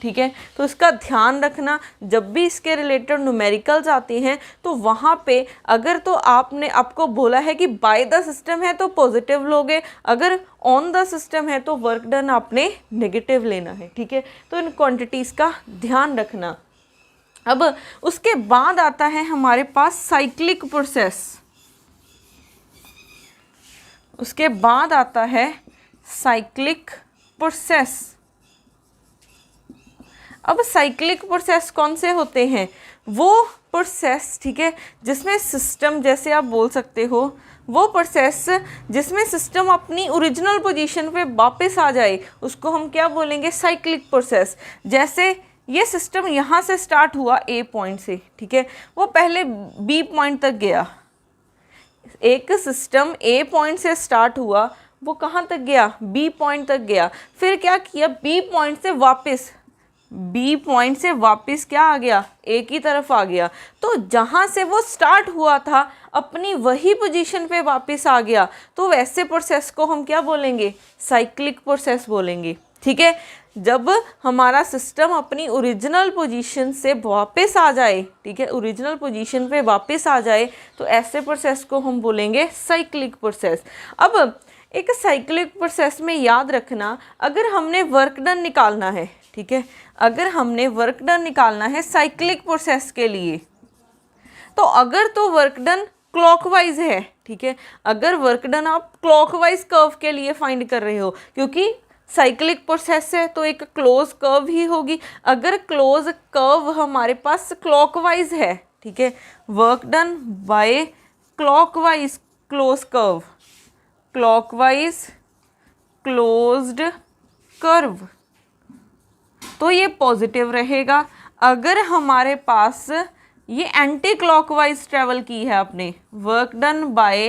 Speaker 1: ठीक है। तो इसका ध्यान रखना, जब भी इसके रिलेटेड न्यूमेरिकल्स आते हैं तो वहाँ पे अगर तो आपने आपको बोला है कि बाय द सिस्टम है तो पॉजिटिव लोगे, अगर ऑन द सिस्टम है तो वर्क डन आपने नेगेटिव लेना है, ठीक है। तो इन क्वांटिटीज़ का ध्यान रखना। अब उसके बाद आता है हमारे पास साइक्लिक प्रोसेस, उसके बाद आता है साइक्लिक प्रोसेस। अब साइक्लिक प्रोसेस कौन से होते हैं, वो प्रोसेस, ठीक है, जिसमें सिस्टम, जैसे आप बोल सकते हो वो प्रोसेस जिसमें सिस्टम अपनी ओरिजिनल पोजीशन पे वापस आ जाए, उसको हम क्या बोलेंगे, साइक्लिक प्रोसेस। जैसे ये सिस्टम यहाँ से स्टार्ट हुआ ए पॉइंट से, ठीक है, वो पहले बी पॉइंट तक गया। एक सिस्टम ए पॉइंट से स्टार्ट हुआ, वो कहाँ तक गया, बी पॉइंट तक गया, फिर क्या किया, बी पॉइंट से वापस क्या आ गया, ए की तरफ आ गया। तो जहाँ से वो स्टार्ट हुआ था अपनी वही पोजीशन पे वापस आ गया, तो वैसे प्रोसेस को हम क्या बोलेंगे, साइक्लिक प्रोसेस बोलेंगे, ठीक है। जब हमारा सिस्टम अपनी ओरिजिनल पोजीशन से वापस आ जाए, ठीक है, ओरिजिनल पोजीशन पे वापस आ जाए, तो ऐसे प्रोसेस को हम बोलेंगे साइक्लिक प्रोसेस। अब एक साइक्लिक प्रोसेस में याद रखना, अगर हमने वर्क डन निकालना है, ठीक है, अगर हमने वर्क डन निकालना है साइक्लिक प्रोसेस के लिए, तो अगर तो वर्क डन क्लॉकवाइज है, ठीक है, अगर वर्क डन आप क्लॉकवाइज कर्व के लिए फाइंड कर रहे हो, क्योंकि साइक्लिक प्रोसेस है तो एक क्लोज कर्व ही होगी। अगर क्लोज कर्व हमारे पास क्लॉकवाइज है, ठीक है, work done by clockwise close curve, clockwise closed curve, तो ये पॉजिटिव रहेगा। अगर हमारे पास ये एंटी क्लॉकवाइज ट्रेवल की है आपने, work done by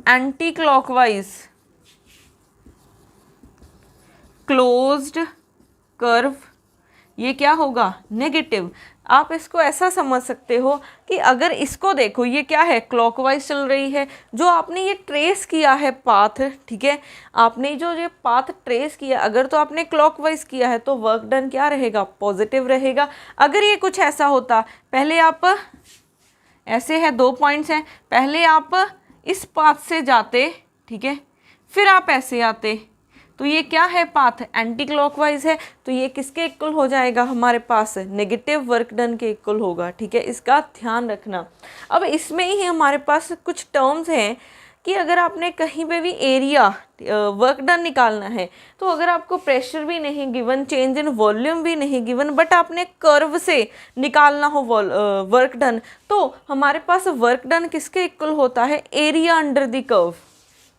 Speaker 1: anti clockwise closed curve, ये क्या होगा, नेगेटिव। आप इसको ऐसा समझ सकते हो कि अगर इसको देखो, ये क्या है, क्लॉकवाइज चल रही है, जो आपने ये ट्रेस किया है पाथ, ठीक है, आपने जो ये पाथ ट्रेस किया, अगर तो आपने क्लॉकवाइज किया है तो वर्क डन क्या रहेगा, पॉजिटिव रहेगा। अगर ये कुछ ऐसा होता, पहले आप ऐसे है, 2 पॉइंट्स हैं, पहले आप इस पाथ से जाते, ठीक है, फिर आप ऐसे आते, तो ये क्या है, पाथ एंटी क्लॉकवाइज है, तो ये किसके इक्वल हो जाएगा, हमारे पास नेगेटिव वर्क डन के इक्वल होगा, ठीक है, इसका ध्यान रखना। अब इसमें ही हमारे पास कुछ टर्म्स हैं कि अगर आपने कहीं पे भी एरिया वर्क डन निकालना है, तो अगर आपको प्रेशर भी नहीं गिवन, चेंज इन वॉल्यूम भी नहीं गिवन, बट आपने कर्व से निकालना हो वर्क डन, तो हमारे पास वर्क डन किसके इक्वल होता है? Area under the curve.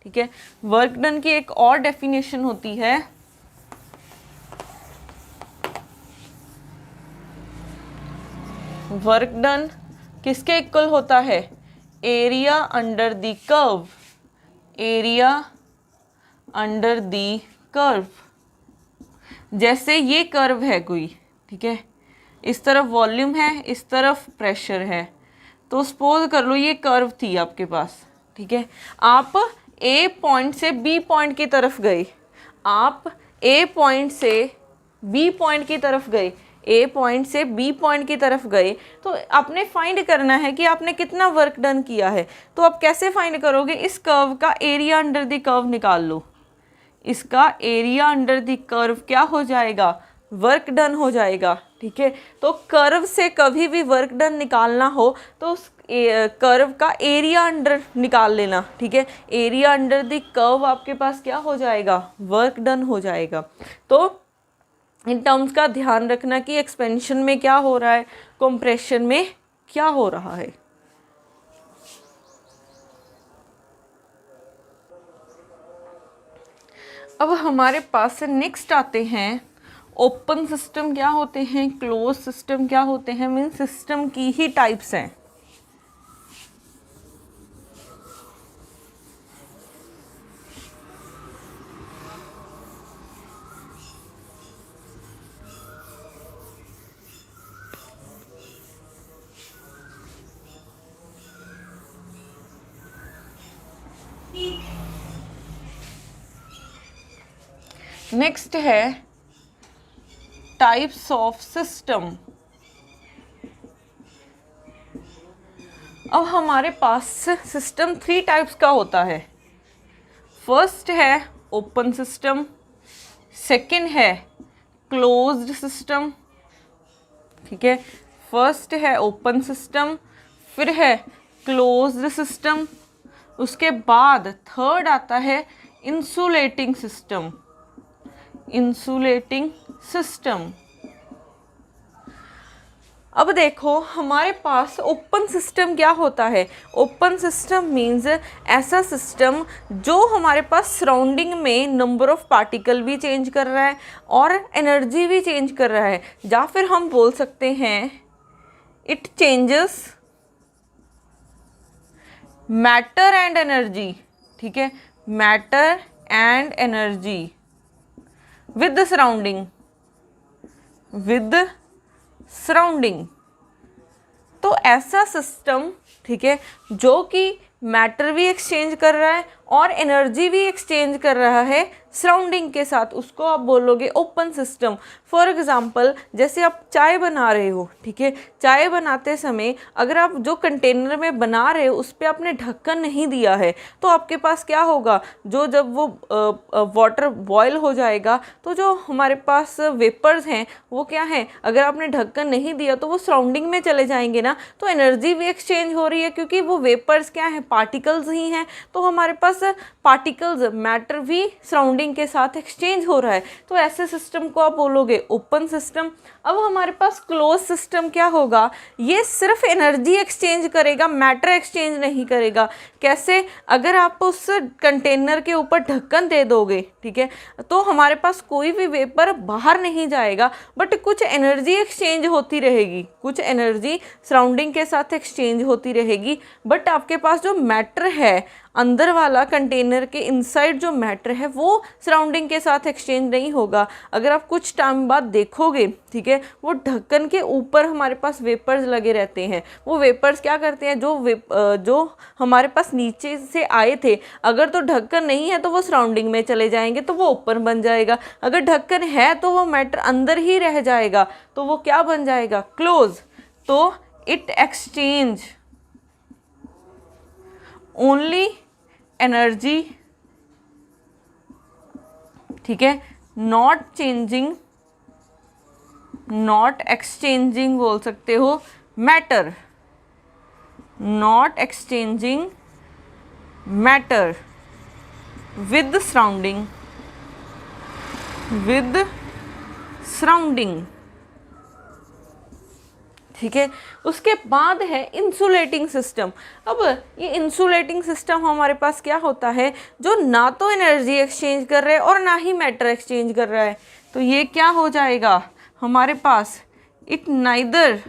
Speaker 1: ठीक है, वर्क डन की एक और डेफिनेशन होती है, वर्क डन किसके इक्वल होता है? Area under the curve, area under the curve. जैसे ये कर्व है कोई, ठीक है, इस तरफ वॉल्यूम है, इस तरफ प्रेशर है, तो सपोज कर लो ये कर्व थी आपके पास, ठीक है, आप ए पॉइंट से बी पॉइंट की तरफ गए, आप ए पॉइंट से बी पॉइंट की तरफ गए, ए पॉइंट से बी पॉइंट की तरफ गए, तो आपने फाइंड करना है कि आपने कितना वर्क डन किया है। तो आप कैसे फाइंड करोगे? इस कर्व का एरिया अंडर द कर्व निकाल लो, इसका एरिया अंडर द कर्व क्या हो जाएगा? वर्क डन हो जाएगा। ठीक है, तो कर्व से कभी भी वर्क डन निकालना हो तो उस कर्व का एरिया अंडर निकाल लेना। ठीक है, एरिया अंडर द कर्व आपके पास क्या हो जाएगा? वर्क डन हो जाएगा। तो इन टर्म्स का ध्यान रखना कि एक्सपेंशन में क्या हो रहा है, कंप्रेशन में क्या हो रहा है। अब हमारे पास नेक्स्ट आते हैं ओपन सिस्टम क्या होते हैं, क्लोज सिस्टम क्या होते हैं, मीन सिस्टम की ही टाइप्स हैं। नेक्स्ट है टाइप्स ऑफ सिस्टम। अब हमारे पास सिस्टम 3 टाइप्स का होता है। फर्स्ट है ओपन सिस्टम, सेकंड है क्लोज्ड सिस्टम। ठीक है, फर्स्ट है ओपन सिस्टम, फिर है क्लोज्ड सिस्टम, उसके बाद थर्ड आता है इंसुलेटिंग सिस्टम, इंसुलेटिंग सिस्टम। अब देखो हमारे पास ओपन सिस्टम क्या होता है। ओपन सिस्टम मीन्स ऐसा सिस्टम जो हमारे पास सराउंडिंग में नंबर ऑफ पार्टिकल भी चेंज कर रहा है और एनर्जी भी चेंज कर रहा है, या फिर हम बोल सकते हैं it changes matter and energy. ठीक है, matter and energy with the surrounding, with the surrounding। तो ऐसा सिस्टम, ठीक है, जो कि मैटर भी एक्सचेंज कर रहा है और एनर्जी भी एक्सचेंज कर रहा है सराउंडिंग के साथ, उसको आप बोलोगे ओपन सिस्टम। फॉर एग्जांपल जैसे आप चाय बना रहे हो, ठीक है, चाय बनाते समय अगर आप जो कंटेनर में बना रहे हो उस पर आपने ढक्कन नहीं दिया है, तो आपके पास क्या होगा, जो जब वो वाटर बॉयल हो जाएगा तो जो हमारे पास वेपर्स हैं वो क्या हैं, अगर आपने ढक्कन नहीं दिया तो वो सराउंडिंग में चले जाएंगे ना, तो एनर्जी भी एक्सचेंज हो रही है क्योंकि वो वेपर्स क्या हैं, पार्टिकल्स ही हैं। तो हमारे पास पार्टिकल्स, मैटर भी सराउंडिंग के साथ एक्सचेंज हो रहा है, तो ऐसे सिस्टम को आप बोलोगे ओपन सिस्टम। अब हमारे पास क्लोज सिस्टम क्या होगा, ये सिर्फ एनर्जी एक्सचेंज करेगा, मैटर एक्सचेंज नहीं करेगा। कैसे? अगर आप उस कंटेनर के ऊपर ढक्कन दे दोगे, ठीक है, तो हमारे पास कोई भी वेपर बाहर नहीं जाएगा, बट कुछ एनर्जी एक्सचेंज होती रहेगी, कुछ एनर्जी सराउंडिंग के साथ एक्सचेंज होती रहेगी, बट आपके पास जो मैटर है अंदर वाला, कंटेनर के इनसाइड जो मैटर है वो सराउंडिंग के साथ एक्सचेंज नहीं होगा। अगर आप कुछ टाइम बाद देखोगे, ठीक है, वो ढक्कन के ऊपर हमारे पास वेपर्स लगे रहते हैं। वो वेपर्स क्या करते हैं, जो हमारे पास नीचे से आए थे, अगर तो ढक्कन नहीं है तो वो सराउंडिंग में चले जाएंगे, तो वो ओपन बन जाएगा। अगर ढक्कन है तो वो मैटर अंदर ही रह जाएगा, तो वो क्या बन जाएगा, क्लोज। तो इट एक्सचेंज ओनली एनर्जी, ठीक है, नॉट चेंजिंग, नॉट एक्सचेंजिंग बोल सकते हो matter, not exchanging matter with surrounding, ठीक है। उसके बाद है इंसुलेटिंग सिस्टम। अब ये इंसुलेटिंग सिस्टम हमारे पास क्या होता है, जो ना तो एनर्जी एक्सचेंज कर रहा है और ना ही मैटर एक्सचेंज कर रहा है। तो ये क्या हो जाएगा हमारे पास, it neither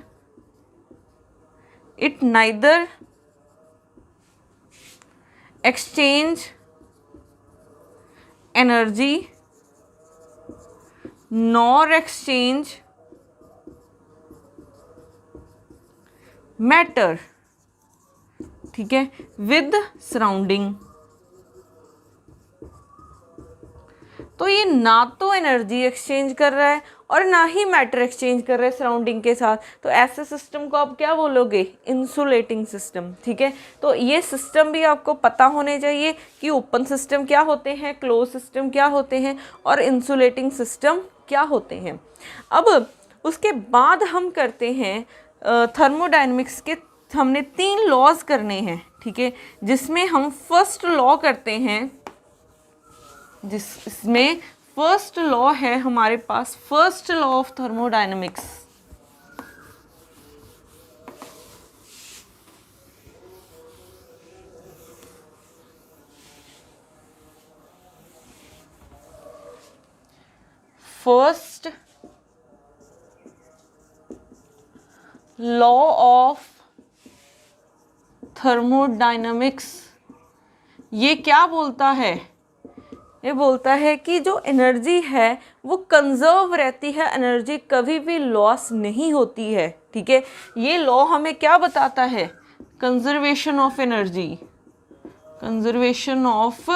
Speaker 1: exchange energy nor exchange matter, ठीक है, विद सराउंडिंग। तो ये ना तो एनर्जी एक्सचेंज कर रहा है और ना ही मैटर एक्सचेंज कर रहा है सराउंडिंग के साथ, तो ऐसे सिस्टम को आप क्या बोलोगे, इंसुलेटिंग सिस्टम, ठीक है। तो ये सिस्टम भी आपको पता होने चाहिए कि ओपन सिस्टम क्या होते हैं, क्लोज सिस्टम क्या होते हैं और इंसुलेटिंग सिस्टम क्या होते हैं। अब उसके बाद हम करते हैं थर्मोडायनेमिक्स के, हमने 3 लॉज करने हैं, ठीक है, जिसमें हम फर्स्ट लॉ करते हैं, जिसमें फर्स्ट लॉ है हमारे पास, first law of thermodynamics. First law of thermodynamics ये क्या बोलता है, ये बोलता है कि जो एनर्जी है वो कंजर्व रहती है, एनर्जी कभी भी लॉस नहीं होती है, ठीक है। ये लॉ हमें क्या बताता है, conservation of energy, conservation of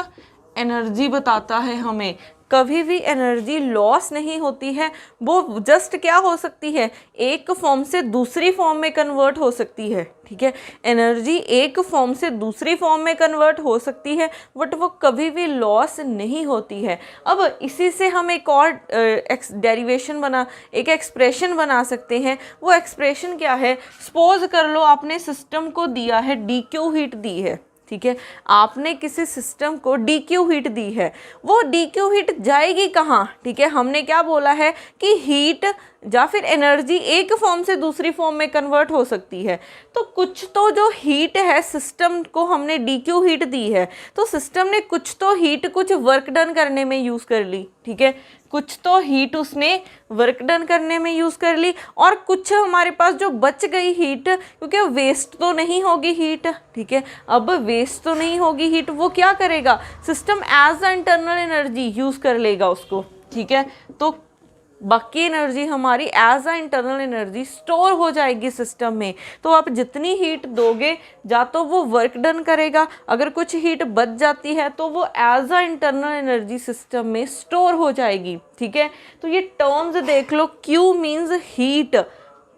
Speaker 1: energy बताता है हमें, कभी भी एनर्जी लॉस नहीं होती है, वो जस्ट क्या हो सकती है, एक फॉर्म से दूसरी फॉर्म में कन्वर्ट हो सकती है, ठीक है। एनर्जी एक फॉर्म से दूसरी फॉर्म में कन्वर्ट हो सकती है बट वो कभी भी लॉस नहीं होती है। अब इसी से हम एक और एक एक्सप्रेशन बना सकते हैं। वो एक्सप्रेशन क्या है, सपोज कर लो आपने सिस्टम को दिया है DQ हीट दी है, ठीक है, आपने किसी सिस्टम को DQ हीट दी है, वो DQ हीट जाएगी कहाँ, ठीक है। हमने क्या बोला है कि हीट या फिर एनर्जी एक फॉर्म से दूसरी फॉर्म में कन्वर्ट हो सकती है, तो कुछ तो जो हीट है सिस्टम को हमने DQ हीट दी है, तो सिस्टम ने कुछ तो हीट कुछ वर्क डन करने में यूज़ कर ली, ठीक है, कुछ तो हीट उसने वर्क डन करने में यूज़ कर ली, और कुछ हमारे पास जो बच गई हीट, क्योंकि वेस्ट तो नहीं होगी हीट, ठीक है, अब वेस्ट तो नहीं होगी हीट, वो क्या करेगा, system as a internal energy use कर लेगा उसको, ठीक है। तो बाकी एनर्जी हमारी as a internal energy store हो जाएगी सिस्टम में। तो आप जितनी हीट दोगे या तो वो वर्क डन करेगा, अगर कुछ हीट बच जाती है तो वो as a internal energy system में स्टोर हो जाएगी, ठीक है। तो ये टर्म्स देख लो, Q means heat,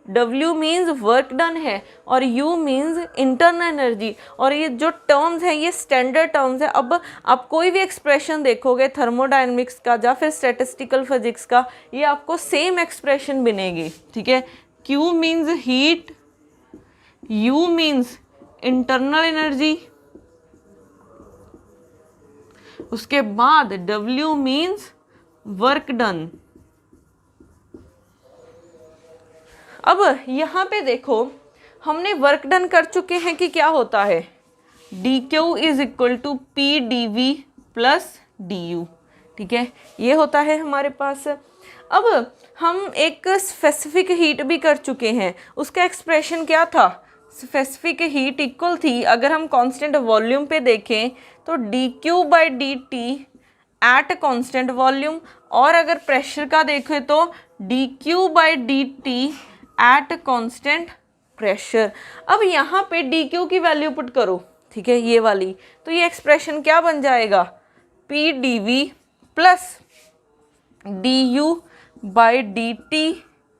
Speaker 1: W means work done है और U मीन्स इंटरनल एनर्जी, और ये जो टर्म्स हैं ये स्टैंडर्ड टर्म्स है। अब आप कोई भी एक्सप्रेशन देखोगे थर्मोडायनेमिक्स का या फिर स्टैटिस्टिकल फिजिक्स का, ये आपको सेम एक्सप्रेशन बनेगी, ठीक है। Q means heat, U means internal energy, उसके बाद W मीन्स वर्क डन। अब यहाँ पे देखो हमने वर्क डन कर चुके हैं कि क्या होता है, DQ is equal to PdV plus DU, ठीक है, ये होता है हमारे पास। अब हम एक स्पेसिफिक हीट भी कर चुके हैं, उसका एक्सप्रेशन क्या था, स्पेसिफिक हीट इक्वल थी, अगर हम कांस्टेंट वॉल्यूम पे देखें तो dQ/dt एट कांस्टेंट वॉल्यूम, और अगर प्रेशर का देखें तो dQ/dt एट कांस्टेंट प्रेशर। अब यहाँ पे DQ की वैल्यू पुट करो, ठीक है, ये वाली, तो ये एक्सप्रेशन क्या बन जाएगा, PdV प्लस DU/dt,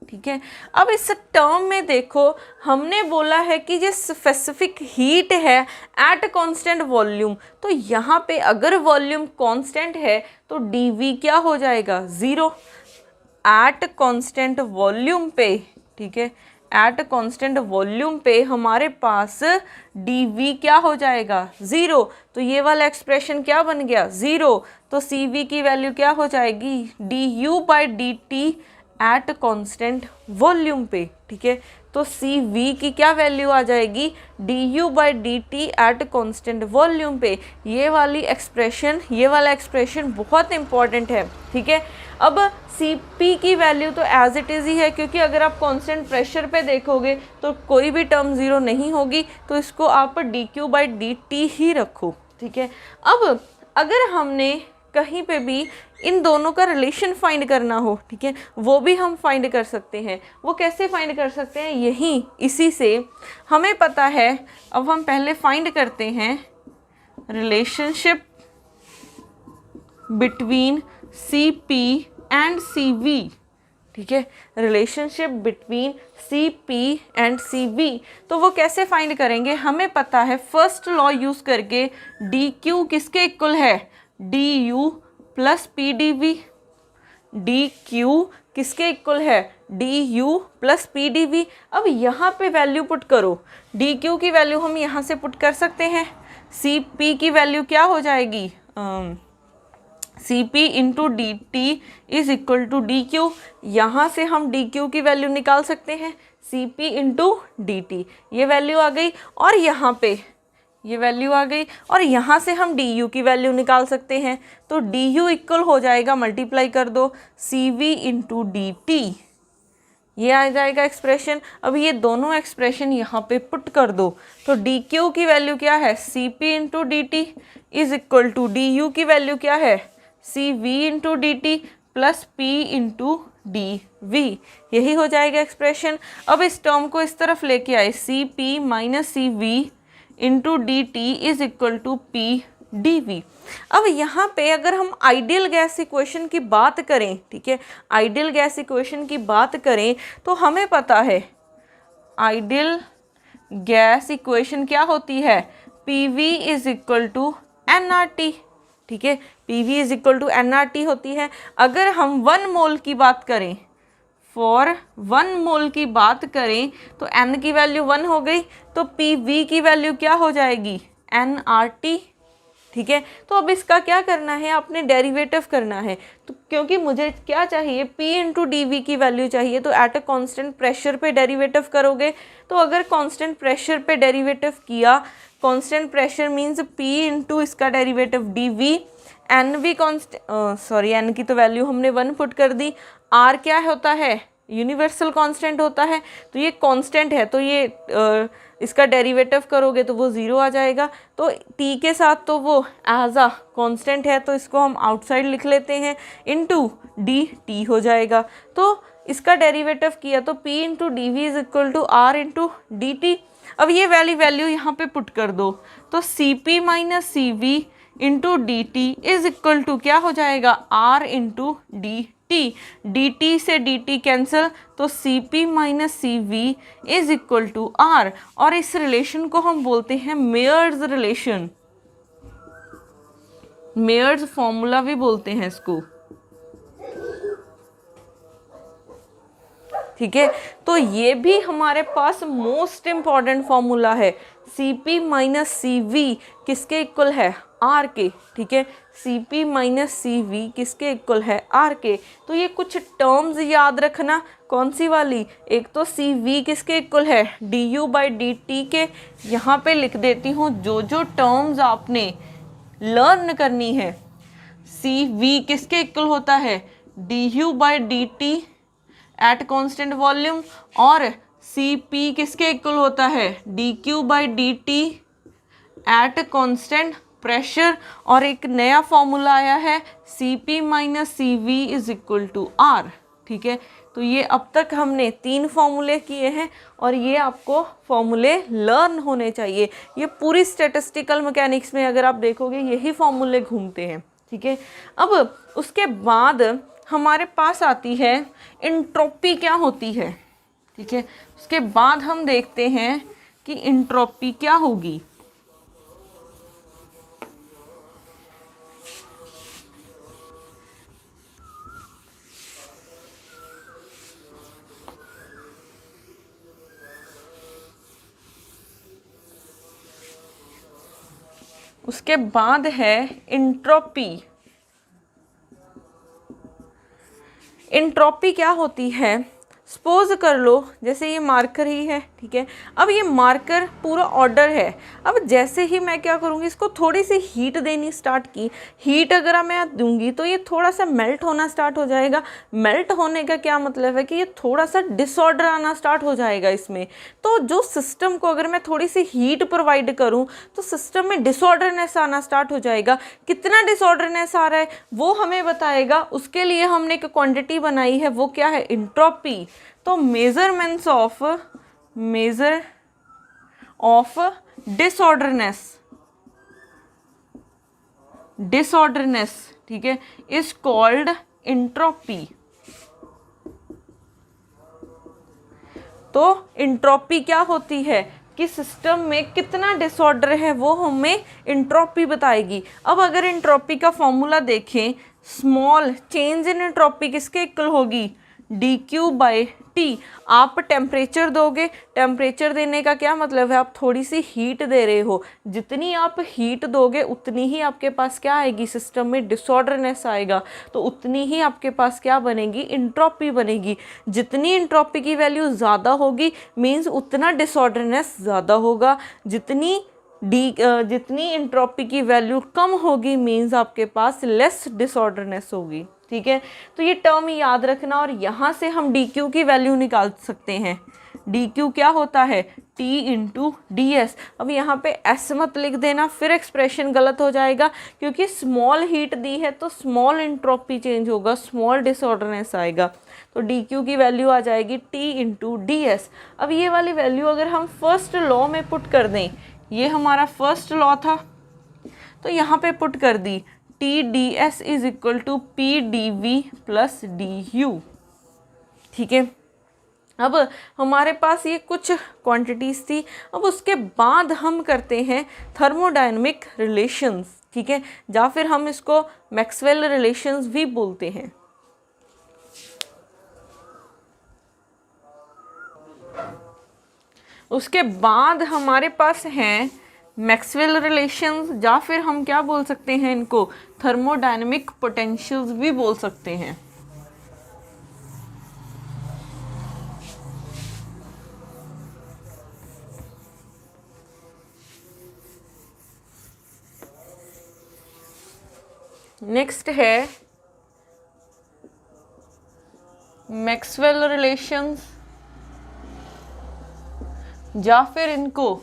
Speaker 1: ठीक है। अब इस टर्म में देखो हमने बोला है कि ये स्पेसिफिक हीट है एट कांस्टेंट वॉल्यूम, तो यहाँ पे अगर वॉल्यूम कांस्टेंट है तो DV क्या हो जाएगा, 0 एट कांस्टेंट वॉल्यूम पे, ठीक है, एट कांस्टेंट वॉल्यूम पे हमारे पास dV क्या हो जाएगा 0, तो ये वाला एक्सप्रेशन क्या बन गया 0, तो CV की वैल्यू क्या हो जाएगी du/dt एट कांस्टेंट वॉल्यूम पे, ठीक है। तो CV की क्या वैल्यू आ जाएगी du/dt एट कांस्टेंट वॉल्यूम पे। ये वाला एक्सप्रेशन बहुत इंपॉर्टेंट है, ठीक है। अब Cp की वैल्यू तो एज इट इज़ ही है, क्योंकि अगर आप कांस्टेंट प्रेशर पे देखोगे तो कोई भी टर्म ज़ीरो नहीं होगी, तो इसको आप dq/dt ही रखो, ठीक है। अब अगर हमने कहीं पे भी इन दोनों का रिलेशन फाइंड करना हो, ठीक है, वो भी हम फाइंड कर सकते हैं। वो कैसे फाइंड कर सकते हैं, यही इसी से हमें पता है। अब हम पहले फाइंड करते हैं relationship between Cp and Cv, ठीक है, relationship between Cp and Cv। तो वो कैसे फाइंड करेंगे, हमें पता है फर्स्ट लॉ यूज़ करके dq किसके इक्वल है du प्लस pdv। dq किसके इक्वल है du प्लस pdv। अब यहाँ पे वैल्यू पुट करो, dq की वैल्यू हम यहाँ से पुट कर सकते हैं, Cp की वैल्यू क्या हो जाएगी Cp into d t is equal to d q. यहाँ से हम डी क्यू की वैल्यू निकाल सकते हैं, Cp इंटू डी टी, ये वैल्यू आ गई, और यहाँ पे ये वैल्यू आ गई, और यहाँ से हम डी यू की वैल्यू निकाल सकते हैं। तो डी यू इक्वल हो जाएगा, मल्टीप्लाई कर दो Cv इंटू डी टी, ये आ जाएगा एक्सप्रेशन। अब ये दोनों एक्सप्रेशन यहाँ पे पुट कर दो, तो डी क्यू की वैल्यू क्या है Cp into d t is equal to d u की वैल्यू क्या है Cv into d t plus P into d v, यही हो जाएगा एक्सप्रेशन। अब इस टर्म को इस तरफ लेके आए, Cp minus Cv into d t is equal to P d v. अब यहाँ पे अगर हम आइडियल गैस इक्वेशन की बात करें, ठीक है, आइडियल गैस इक्वेशन की बात करें तो हमें पता है आइडियल गैस इक्वेशन क्या होती है PV is equal to nRT, ठीक है, PV is equal to nRT होती है। अगर हम 1 मोल की बात करें, फॉर 1 मोल की बात करें तो n की वैल्यू 1 हो गई, तो PV की वैल्यू क्या हो जाएगी nRT, ठीक है। तो अब इसका क्या करना है, आपने डेरिवेटिव करना है। तो क्योंकि मुझे क्या चाहिए P इंटू डी वी की वैल्यू चाहिए, तो एट अ कांस्टेंट प्रेशर पे डेरिवेटिव करोगे। तो अगर कांस्टेंट प्रेशर पे डेरिवेटिव किया, constant pressure means P into इसका डेरिवेटिव डी वी, एन भी एन की तो वैल्यू हमने 1 पुट कर दी। R क्या होता है यूनिवर्सल कांस्टेंट होता है, तो ये कांस्टेंट है, तो ये इसका डेरिवेटिव करोगे तो वो 0 आ जाएगा। तो T के साथ तो वो एज अ कांस्टेंट है, तो इसको हम आउटसाइड लिख लेते हैं, इनटू डी टी हो जाएगा। तो इसका डेरिवेटिव किया तो P into d v is equal to R into d t. अब ये वाली वैल्यू यहाँ पे पुट कर दो, तो Cp minus c v into d t is equal to क्या हो जाएगा R into d t. D t से डी टी कैंसिल, तो Cp minus c v is equal to R, और इस रिलेशन को हम बोलते हैं मेयर्स रिलेशन, मेयर्स फॉर्मूला भी बोलते हैं इसको, ठीक है। तो ये भी हमारे पास मोस्ट इम्पॉर्टेंट फॉर्मूला है, Cp माइनस सी वी किसके इक्वल है R के, ठीक है, Cp माइनस सी वी किसके इक्वल है R के। तो ये कुछ टर्म्स याद रखना, कौन सी वाली, एक तो Cv किसके इक्वल है du/dt के, यहाँ पे लिख देती हूँ जो जो टर्म्स आपने लर्न करनी है। Cv किसके इक्वल होता है du/dt एट कांस्टेंट वॉल्यूम, और Cp किसके इक्वल होता है dq/dt एट कांस्टेंट प्रेशर, और एक नया फॉर्मूला आया है Cp minus c v is equal to R, ठीक है। तो ये अब तक हमने 3 फॉर्मूले किए हैं, और ये आपको फॉर्मूले लर्न होने चाहिए। ये पूरी स्टैटिस्टिकल मैकेनिक्स में अगर आप देखोगे यही फॉर्मूले घूमते हैं, ठीक है। अब उसके बाद हमारे पास आती है इंट्रोपी क्या होती है, ठीक है। उसके बाद हम देखते हैं कि इंट्रोपी क्या होगी। उसके बाद है इंट्रोपी। इंट्रोपी क्या होती है, सपोज कर लो जैसे ये मार्कर ही है, ठीक है। अब ये मार्कर पूरा ऑर्डर है। अब जैसे ही मैं क्या करूँगी, इसको थोड़ी सी हीट देनी स्टार्ट की। हीट अगर मैं दूंगी तो ये थोड़ा सा मेल्ट होना स्टार्ट हो जाएगा। मेल्ट होने का क्या मतलब है कि ये थोड़ा सा डिसऑर्डर आना स्टार्ट हो जाएगा इसमें। तो जो सिस्टम को अगर मैं थोड़ी सी हीट प्रोवाइड करूँ तो सिस्टम में डिसऑर्डरनेस आना स्टार्ट हो जाएगा। कितना डिसऑर्डरनेस आ रहा है वो हमें बताएगा। उसके लिए हमने एक क्वांटिटी बनाई है, वो क्या है, इंट्रोपी। तो मेजर ऑफ डिसऑर्डरनेस, ठीक है, इज कॉल्ड इंट्रोपी। तो इंट्रोपी क्या होती है कि सिस्टम में कितना डिसऑर्डर है वो हमें इंट्रोपी बताएगी। अब अगर इंट्रोपी का फॉर्मूला देखें, स्मॉल चेंज इन इंट्रोपी किसके इक्वल होगी, dQ/T। आप टेम्परेचर दोगे, टेम्परेचर देने का क्या मतलब है, आप थोड़ी सी हीट दे रहे हो। जितनी आप हीट दोगे उतनी ही आपके पास क्या आएगी, सिस्टम में डिसऑर्डरनेस आएगा। तो उतनी ही आपके पास क्या बनेगी, इंट्रोपी बनेगी। जितनी इंट्रोपी की वैल्यू ज़्यादा होगी मीन्स उतना डिसऑर्डरनेस ज़्यादा होगा। जितनी इंट्रोपी की वैल्यू कम होगी मीन्स आपके पास लेस डिसऑर्डरनेस होगी, ठीक है। तो ये टर्म याद रखना और यहाँ से हम dQ की वैल्यू निकाल सकते हैं। dQ क्या होता है, T इंटू ds। अब यहाँ पे S मत लिख देना, फिर एक्सप्रेशन गलत हो जाएगा, क्योंकि स्मॉल हीट दी है तो स्मॉल इंट्रोपी चेंज होगा, स्मॉल डिसऑर्डरनेस आएगा। तो dQ की वैल्यू आ जाएगी T इंटू ds। अब ये वाली वैल्यू अगर हम फर्स्ट लॉ में पुट कर दें, ये हमारा फर्स्ट लॉ था, तो यहाँ पे पुट कर दी, TdS is equal to PdV plus DU, ठीक है। अब हमारे पास ये कुछ क्वांटिटीज़ थी। अब उसके बाद हम करते हैं थर्मोडायनेमिक रिलेशंस, ठीक है, या फिर हम इसको मैक्सवेल रिलेशंस भी बोलते हैं। उसके बाद हमारे पास हैं मैक्सवेल रिलेशंस, या फिर हम क्या बोल सकते हैं इनको, थर्मोडायनेमिक पोटेंशियल्स भी बोल सकते हैं। नेक्स्ट है मैक्सवेल रिलेशंस, या फिर इनको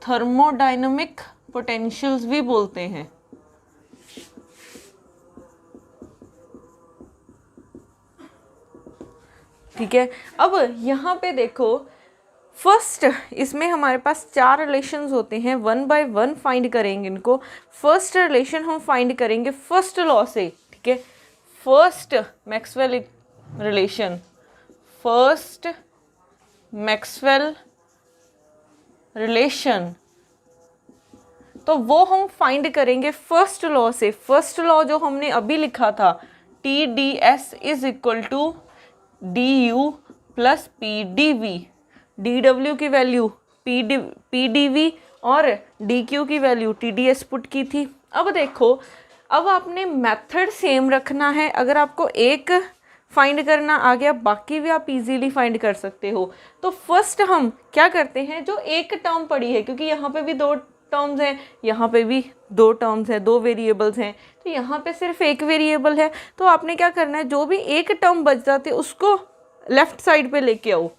Speaker 1: थर्मोडायनेमिक पोटेंशियल्स भी बोलते हैं। ठीक है। अब यहाँ पे देखो, फर्स्ट इसमें हमारे पास 4 रिलेशंस होते हैं, 1 बाय 1 फाइंड करेंगे इनको। फर्स्ट रिलेशन हम फाइंड करेंगे फर्स्ट लॉ से, ठीक है। First Maxwell relation, first Maxwell relation, तो वो हम फाइंड करेंगे फर्स्ट लॉ से। फर्स्ट लॉ जो हमने अभी लिखा था, TdS is equal to DU plus PdV। dW की वैल्यू PdV और dQ की वैल्यू TdS पुट की थी। अब देखो, अब आपने मेथड सेम रखना है। अगर आपको एक फाइंड करना आ गया, बाकी भी आप इजीली फाइंड कर सकते हो। तो फर्स्ट हम क्या करते हैं, जो एक टर्म पड़ी है, क्योंकि यहाँ पे भी 2 टर्म्स हैं, यहाँ पे भी 2 टर्म्स हैं, 2 वेरिएबल्स हैं, तो यहाँ पे सिर्फ एक वेरिएबल है। तो आपने क्या करना है, जो भी एक टर्म बच जाते उसको लेफ्ट साइड पे लेके आओ।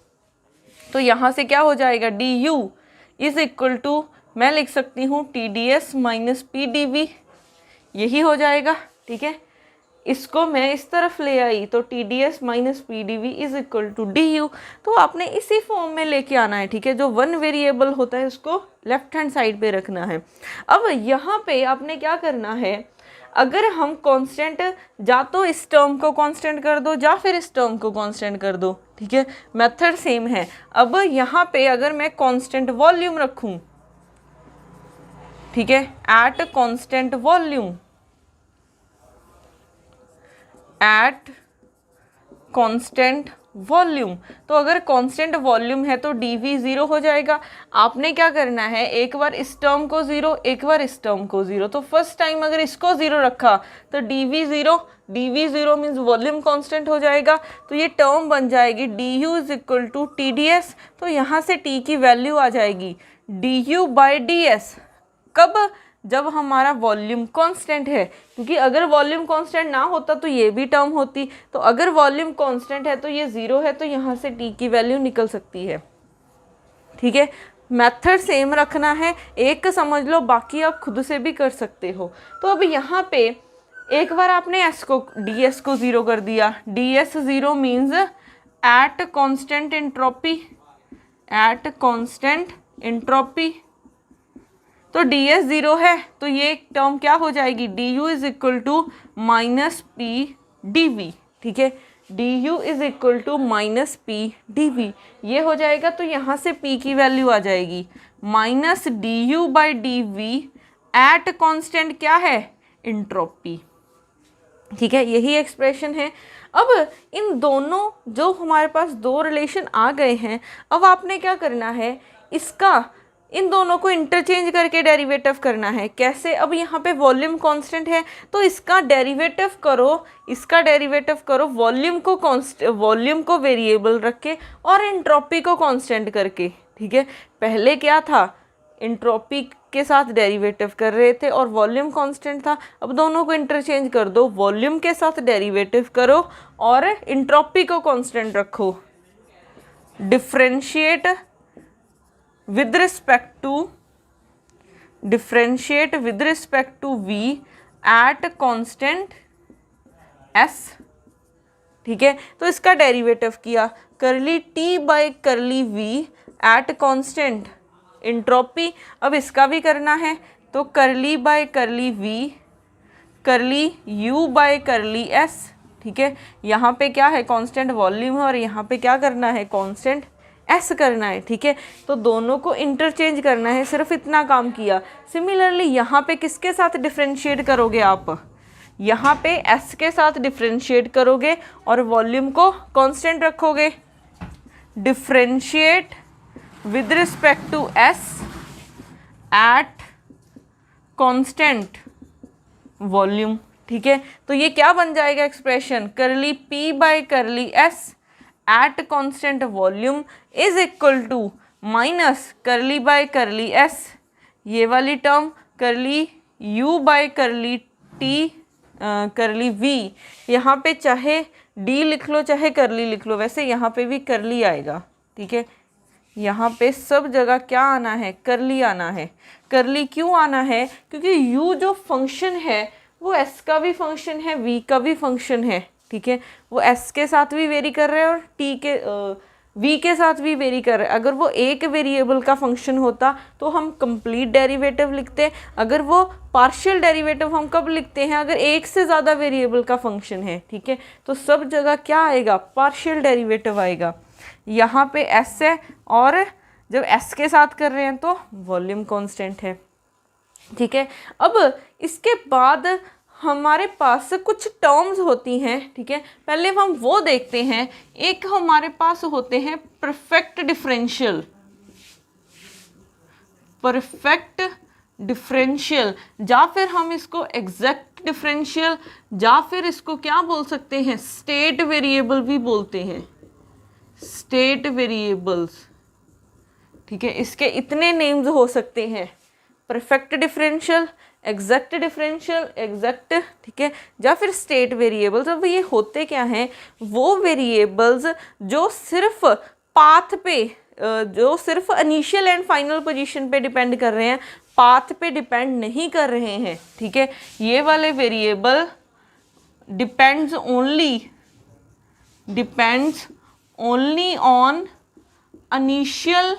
Speaker 1: तो यहाँ से क्या हो जाएगा, DU इज इक्वल टू, मैं लिख सकती हूँ TdS माइनस PdV, यही हो जाएगा, ठीक है। इसको मैं इस तरफ ले आई तो TdS minus PdV is equal to DU। तो आपने इसी फॉर्म में लेके आना है, ठीक है। जो 1 वेरिएबल होता है उसको लेफ्ट हैंड साइड पे रखना है। अब यहाँ पे आपने क्या करना है, अगर हम कांस्टेंट, या तो इस टर्म को कांस्टेंट कर दो या फिर इस टर्म को कांस्टेंट कर दो, ठीक है। मेथड सेम है। अब यहाँ पे अगर मैं कांस्टेंट वॉल्यूम रखूँ, ठीक है, eight constant volume, eight constant volume. तो अगर कांस्टेंट वॉल्यूम है तो dv 0 हो जाएगा। आपने क्या करना है, एक बार इस टर्म को 0, एक बार इस टर्म को 0। तो फर्स्ट टाइम अगर इसको 0 रखा तो dv 0 मीन्स वॉल्यूम कांस्टेंट हो जाएगा। तो ये टर्म बन जाएगी du is equal to TdS। तो यहाँ से t की वैल्यू आ जाएगी du/ds। कब? जब हमारा वॉल्यूम कांस्टेंट है, क्योंकि अगर वॉल्यूम कांस्टेंट ना होता तो ये भी टर्म होती। तो अगर वॉल्यूम कांस्टेंट है तो ये 0 है, तो यहाँ से t की वैल्यू निकल सकती है। ठीक है, मेथड सेम रखना है, एक समझ लो, बाकी आप खुद से भी कर सकते हो। तो अब यहाँ पे एक बार आपने ds को 0 कर दिया, ds 0 means at constant entropy. तो ds 0 है तो ये टर्म क्या हो जाएगी, du is equal to -p dv। ठीक है, du is equal to -p dv ये हो जाएगा। तो यहाँ से p की वैल्यू आ जाएगी -du/dv एट कांस्टेंट क्या है, एंट्रोपी। ठीक है, यही एक्सप्रेशन है। अब इन दोनों जो हमारे पास दो रिलेशन आ गए हैं, अब आपने क्या करना है, इसका इन दोनों को इंटरचेंज करके डेरिवेटिव करना है। कैसे? अब यहाँ पे वॉल्यूम कांस्टेंट है तो इसका डेरिवेटिव करो, वॉल्यूम को वेरिएबल रख के और एंट्रोपी को कांस्टेंट करके। ठीक है, पहले क्या था, एंट्रोपी के साथ डेरिवेटिव कर रहे थे और वॉल्यूम कांस्टेंट था। अब दोनों को इंटरचेंज कर दो, वॉल्यूम के साथ डेरिवेटिव करो और एंट्रोपी को कांस्टेंट रखो। Differentiate with respect to v at constant s। ठीक है, तो इसका डेरिवेटिव किया, करली t/v एट कांस्टेंट एंट्रोपी। अब इसका भी करना है तो करली u/s। ठीक है, यहाँ पे क्या है, कांस्टेंट वॉल्यूम है और यहाँ पे क्या करना है, कांस्टेंट s करना है। ठीक है, तो दोनों को इंटरचेंज करना है, सिर्फ इतना काम किया। सिमिलरली यहाँ पे किसके साथ डिफरेंशिएट करोगे, आप यहाँ पे s के साथ डिफरेंशिएट करोगे और वॉल्यूम को कांस्टेंट रखोगे। Differentiate with respect to s at constant volume. ठीक है, तो ये क्या बन जाएगा expression, curly p/s at constant volume is equal to minus करली/s ये वाली टर्म, करली u/करली v। यहाँ पे चाहे d लिख लो चाहे करली लिख लो, वैसे यहाँ पे भी करली आएगा। ठीक है, यहाँ पे सब जगह क्या आना है, करली आना है। करली क्यों आना है, क्योंकि u जो फंक्शन है वो s का भी फंक्शन है, v का भी फंक्शन है। ठीक है, वो s के साथ भी वेरी कर रहे हैं और v के साथ भी वेरी कर रहे हैं। अगर वो एक वेरिएबल का फंक्शन होता तो हम कंप्लीट डेरिवेटिव लिखते, अगर वो पार्शियल डेरिवेटिव हम कब लिखते हैं, अगर एक से ज़्यादा वेरिएबल का फंक्शन है। ठीक है, तो सब जगह क्या आएगा, पार्शियल डेरिवेटिव आएगा। यहाँ पे s है और जब s के साथ कर रहे हैं तो वॉल्यूम कांस्टेंट है। ठीक है, अब इसके बाद हमारे पास कुछ टर्म्स होती हैं। ठीक है, पहले हम वो देखते हैं। एक हमारे पास होते हैं परफेक्ट डिफरेंशियल, या फिर हम इसको एग्जैक्ट डिफरेंशियल, या फिर इसको क्या बोल सकते हैं, स्टेट वेरिएबल भी बोलते हैं, स्टेट वेरिएबल्स। ठीक है, इसके इतने नेम्स हो सकते हैं, perfect differential, exact differential, exact. ठीक है, या फिर स्टेट वेरिएबल्स। अब ये होते क्या हैं, वो वेरिएबल्स जो सिर्फ पाथ पे, जो सिर्फ इनिशियल एंड फाइनल पोजीशन पे डिपेंड कर रहे हैं, पाथ पे डिपेंड नहीं कर रहे हैं। ठीक है, ये वाले variable depends only on initial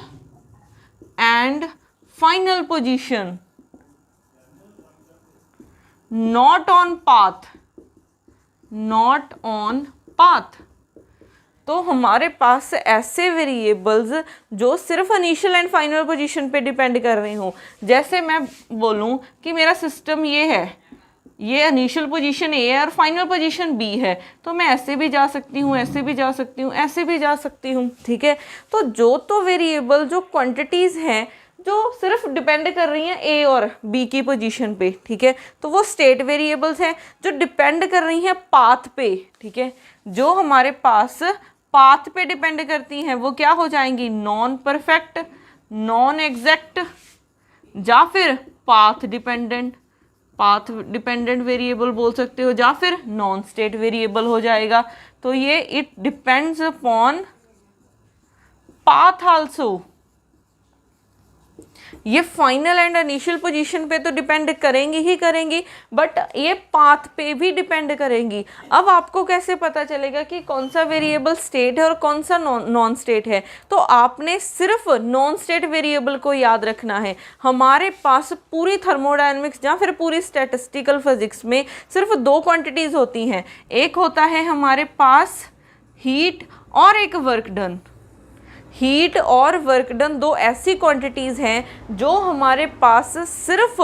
Speaker 1: and final position, not on path। तो हमारे पास ऐसे वेरिएबल्स जो सिर्फ इनिशियल एंड फाइनल पोजीशन पे डिपेंड कर रहे हो। जैसे मैं बोलूँ कि मेरा सिस्टम ये है, ये इनिशियल पोजीशन ए है और फाइनल पोजीशन बी है, तो मैं ऐसे भी जा सकती हूँ, ऐसे भी जा सकती हूँ, ऐसे भी जा सकती हूँ, ठीक है। तो जो तो वेरिएबल, जो क्वांटिटीज़ हैं जो सिर्फ डिपेंड कर रही हैं ए और बी की पोजीशन पे, ठीक है, तो वो स्टेट वेरिएबल्स हैं। जो डिपेंड कर रही हैं पाथ पे, ठीक है, जो हमारे पास पाथ पे डिपेंड करती हैं वो क्या हो जाएंगी, नॉन परफेक्ट, नॉन एग्जैक्ट, या फिर पाथ डिपेंडेंट वेरिएबल बोल सकते हो, या फिर नॉन स्टेट वेरिएबल हो जाएगा। तो ये it depends upon path also. ये फाइनल एंड इनिशियल पोजीशन पे तो डिपेंड करेंगी ही करेंगी, बट ये पाथ पे भी डिपेंड करेंगी। अब आपको कैसे पता चलेगा कि कौन सा वेरिएबल स्टेट है और कौन सा नॉन स्टेट है? तो आपने सिर्फ नॉन स्टेट वेरिएबल को याद रखना है। हमारे पास पूरी थर्मोडायनेमिक्स या फिर पूरी स्टैटिस्टिकल फिजिक्स में सिर्फ दो क्वांटिटीज़ होती हैं। एक होता है हमारे पास हीट और एक वर्क डन। हीट और वर्क डन दो ऐसी क्वांटिटीज़ हैं जो हमारे पास सिर्फ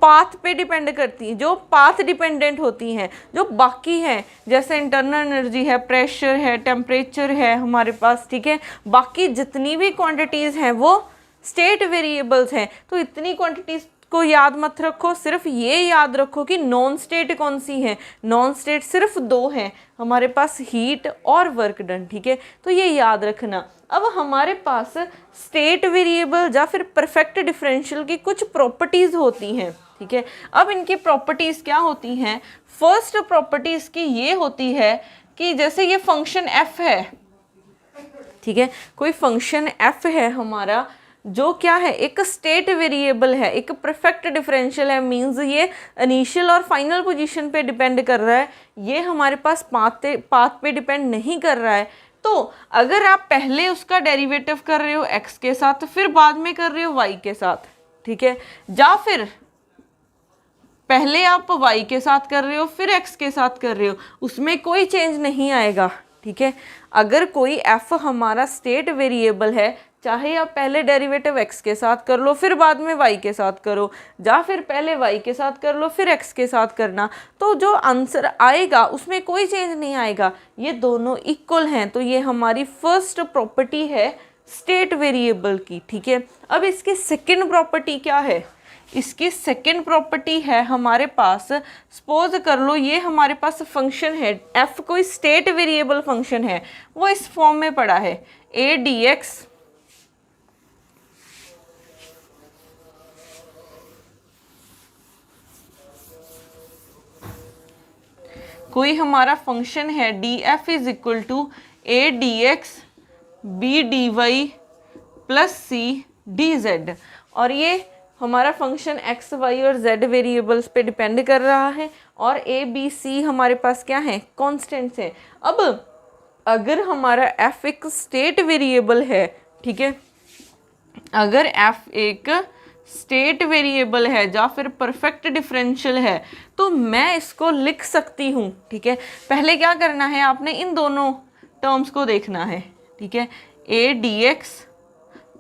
Speaker 1: पाथ पे डिपेंड करती हैं, जो पाथ डिपेंडेंट होती हैं। जो बाकी हैं जैसे इंटरनल एनर्जी है, प्रेशर है, टेम्परेचर है हमारे पास, ठीक है, बाकी जितनी भी क्वांटिटीज़ हैं वो स्टेट वेरिएबल्स हैं। तो इतनी क्वांटिटीज़ को याद मत रखो, सिर्फ ये याद रखो कि नॉन स्टेट कौन सी है। नॉन स्टेट सिर्फ दो हैं हमारे पास, हीट और वर्क डन, ठीक है, तो ये याद रखना। अब हमारे पास स्टेट वेरिएबल या फिर परफेक्ट डिफरेंशियल की कुछ प्रॉपर्टीज़ होती हैं, ठीक है। अब इनकी प्रॉपर्टीज़ क्या होती हैं? फर्स्ट प्रॉपर्टी इसकी ये होती है कि जैसे ये फंक्शन एफ है, ठीक है, कोई फंक्शन एफ है हमारा, जो क्या है, एक स्टेट वेरिएबल है, एक परफेक्ट डिफरेंशियल है, मींस ये इनिशियल और फाइनल पोजीशन पे डिपेंड कर रहा है, ये हमारे पास पाथ पे डिपेंड नहीं कर रहा है। तो अगर आप पहले उसका डेरिवेटिव कर रहे हो x के साथ, फिर बाद में कर रहे हो y के साथ, ठीक है, या फिर पहले आप y के साथ कर रहे हो फिर x के साथ कर रहे हो, उसमें कोई चेंज नहीं आएगा, ठीक है। अगर कोई f हमारा स्टेट वेरिएबल है, चाहे आप पहले डेरिवेटिव x के साथ कर लो फिर बाद में y के साथ करो, या फिर पहले y के साथ कर लो फिर x के साथ करना, तो जो आंसर आएगा उसमें कोई चेंज नहीं आएगा, ये दोनों इक्वल हैं। तो ये हमारी फर्स्ट प्रॉपर्टी है स्टेट वेरिएबल की, ठीक है। अब इसकी सेकेंड प्रॉपर्टी क्या है? इसकी सेकेंड प्रॉपर्टी है हमारे पास, सपोज कर लो ये हमारे पास फंक्शन है f, कोई स्टेट वेरिएबल फंक्शन है, वो इस फॉर्म में पड़ा है a dx कोई हमारा फंक्शन है df is equal to a dx b dy plus c dz, और ये हमारा फंक्शन x, y और z वेरिएबल्स पे डिपेंड कर रहा है, और a, b, c हमारे पास क्या है, कॉन्स्टेंट्स हैं। अब अगर हमारा f एक स्टेट वेरिएबल है, ठीक है, अगर f एक स्टेट वेरिएबल है या फिर परफेक्ट डिफरेंशियल है, तो मैं इसको लिख सकती हूँ, ठीक है। पहले क्या करना है, आपने इन दोनों टर्म्स को देखना है, ठीक है, a dx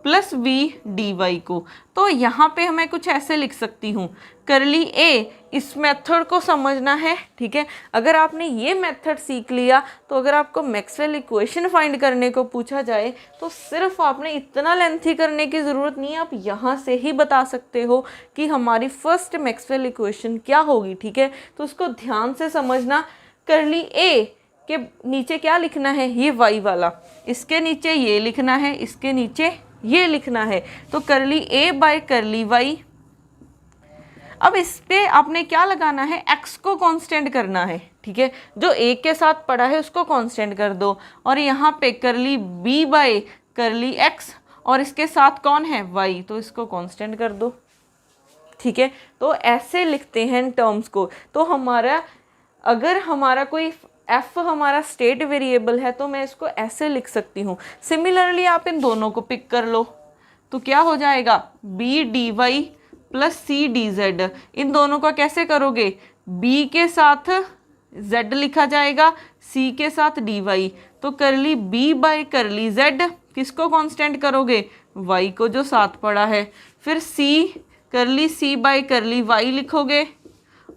Speaker 1: plus b dy को। तो यहाँ पे हमें कुछ ऐसे लिख सकती हूँ, करली a, इस मेथड को समझना है, ठीक है। अगर आपने ये मेथड सीख लिया तो अगर आपको मैक्सवेल इक्वेशन फाइंड करने को पूछा जाए तो सिर्फ आपने इतना लेंथी करने की ज़रूरत नहीं है, आप यहाँ से ही बता सकते हो कि हमारी फर्स्ट मैक्सवेल इक्वेशन क्या होगी, ठीक है। तो उसको ध्यान से समझना। करली a के नीचे क्या लिखना है, ये y वाला, इसके नीचे ये लिखना है, इसके नीचे ये लिखना है, तो करली a बाय करली y। अब इस पे आपने क्या लगाना है, x को कांस्टेंट करना है, ठीक है, जो a के साथ पड़ा है उसको कांस्टेंट कर दो, और यहाँ पे करली b बाय करली x, और इसके साथ कौन है, y, तो इसको कांस्टेंट कर दो, ठीक है। तो ऐसे लिखते हैं टर्म्स को। तो हमारा अगर हमारा कोई f हमारा स्टेट वेरिएबल है तो मैं इसको ऐसे लिख सकती हूँ। सिमिलरली आप इन दोनों को पिक कर लो तो क्या हो जाएगा, b dy plus c dz। इन दोनों का कैसे करोगे, b के साथ z लिखा जाएगा, c के साथ dy, तो करली b बाय करली z, किसको कांस्टेंट करोगे, y को जो साथ पड़ा है, फिर c करली c बाय करली y लिखोगे,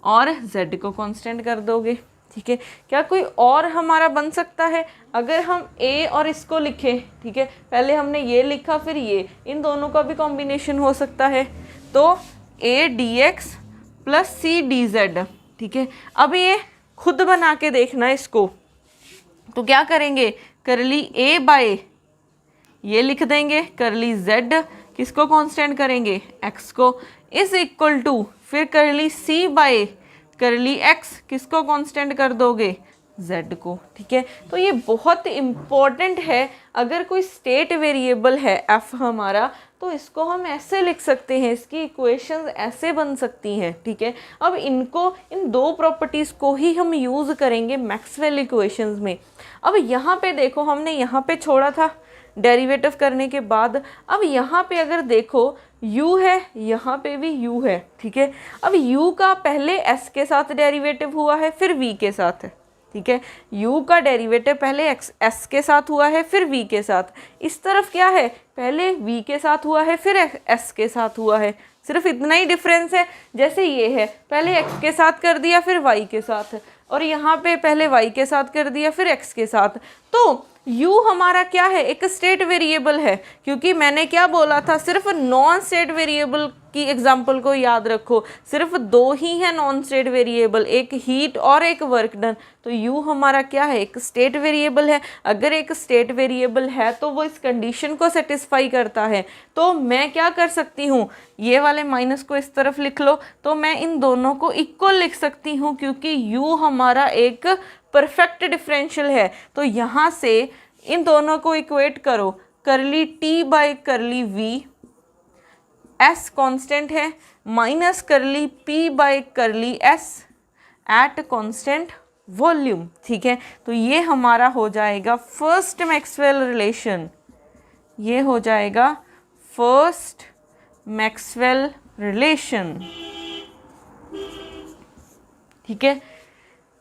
Speaker 1: और z को कांस्टेंट कर दोगे, ठीक है। क्या कोई और हमारा बन सकता है? अगर हम a और इसको लिखें, ठीक है, पहले हमने ये लिखा फिर ये, इन दोनों का भी कॉम्बिनेशन हो सकता है, तो a dx plus c dz, ठीक है। अब ये खुद बना के देखना इसको, तो क्या करेंगे, करली a बाय ये लिख देंगे, करली z किसको कांस्टेंट करेंगे, x को, इज इक्वल टू फिर करली c बाय करली x किसको कांस्टेंट कर दोगे, z को, ठीक है। तो ये बहुत इम्पॉर्टेंट है। अगर कोई स्टेट वेरिएबल है f हमारा, तो इसको हम ऐसे लिख सकते हैं, इसकी इक्वेशंस ऐसे बन सकती हैं, ठीक है। अब इनको, इन दो प्रॉपर्टीज़ को ही हम यूज़ करेंगे मैक्सवेल इक्वेशंस में। अब यहाँ पे देखो, हमने यहाँ पे छोड़ा था डेरिवेटिव करने के बाद, अब यहाँ पे अगर देखो u है, यहाँ पे भी u है, ठीक है। अब u का पहले s के साथ डेरिवेटिव हुआ है, फिर v के साथ है, ठीक है। u का डेरिवेटिव पहले s के साथ हुआ है, फिर v के साथ। इस तरफ क्या है, पहले v के साथ हुआ है, फिर s के साथ हुआ है, सिर्फ इतना ही डिफरेंस है। जैसे ये है, पहले x के साथ कर दिया, फिर y के साथ, और यहाँ पे पहले y के साथ कर दिया, फिर x के साथ। तो u हमारा क्या है, एक स्टेट वेरिएबल है, क्योंकि मैंने क्या बोला था, सिर्फ नॉन स्टेट वेरिएबल की एग्जांपल को याद रखो, सिर्फ दो ही है नॉन स्टेट वेरिएबल, एक हीट और एक वर्क डन। तो u हमारा क्या है, एक स्टेट वेरिएबल है। अगर एक स्टेट वेरिएबल है तो वो इस कंडीशन को सेटिस्फाई करता है। तो मैं क्या कर सकती हूँ, ये वाले माइनस को इस तरफ लिख लो, तो मैं इन दोनों को इक्वल लिख सकती हूँ, क्योंकि u हमारा एक परफेक्ट डिफरेंशियल है। तो यहाँ से इन दोनों को इक्वेट करो, curly t by curly v, s constant है, minus curly p by curly s at constant volume, ठीक है। तो ये हमारा हो जाएगा फर्स्ट मैक्सवेल रिलेशन, ये हो जाएगा फर्स्ट मैक्सवेल रिलेशन, ठीक है।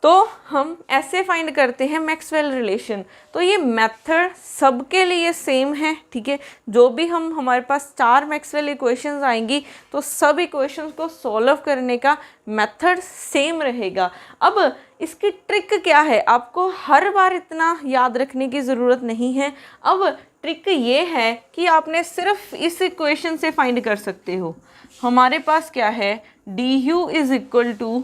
Speaker 1: तो हम ऐसे फाइंड करते हैं मैक्सवेल रिलेशन। तो ये मेथड सबके लिए सेम है, ठीक है। जो भी हमारे पास 4 मैक्सवेल इक्वेशंस आएंगी, तो सब इक्वेशंस को सॉल्व करने का मेथड सेम रहेगा। अब इसकी ट्रिक क्या है, आपको हर बार इतना याद रखने की ज़रूरत नहीं है। अब ट्रिक ये है कि आपने सिर्फ इस इक्वेशन से फाइंड कर सकते हो। हमारे पास क्या है, du is equal to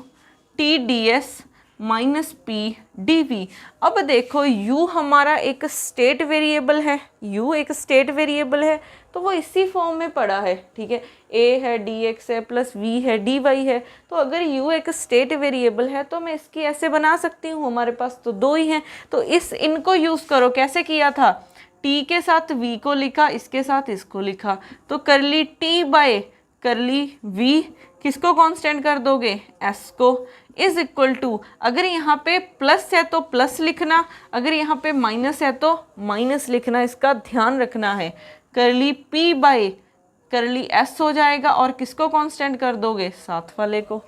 Speaker 1: t d s minus p d v. अब देखो u हमारा एक स्टेट वेरिएबल है, u एक स्टेट वेरिएबल है, तो वो इसी फॉर्म में पड़ा है, ठीक है। a है, dx है, प्लस v है, dy है। तो अगर u एक स्टेट वेरिएबल है तो मैं इसकी ऐसे बना सकती हूँ, हमारे पास तो दो ही हैं, तो इनको यूज़ करो। कैसे किया था, t के साथ v को लिखा, इसके साथ इसको लिखा, तो करली t बाय करली v किसको कांस्टेंट कर दोगे, s को, इज इक्वल टू, अगर यहाँ पे प्लस है तो प्लस लिखना, अगर यहाँ पे माइनस है तो माइनस लिखना, इसका ध्यान रखना है। करली p बाय करली s हो जाएगा, और किसको कांस्टेंट कर दोगे, साथ वाले को,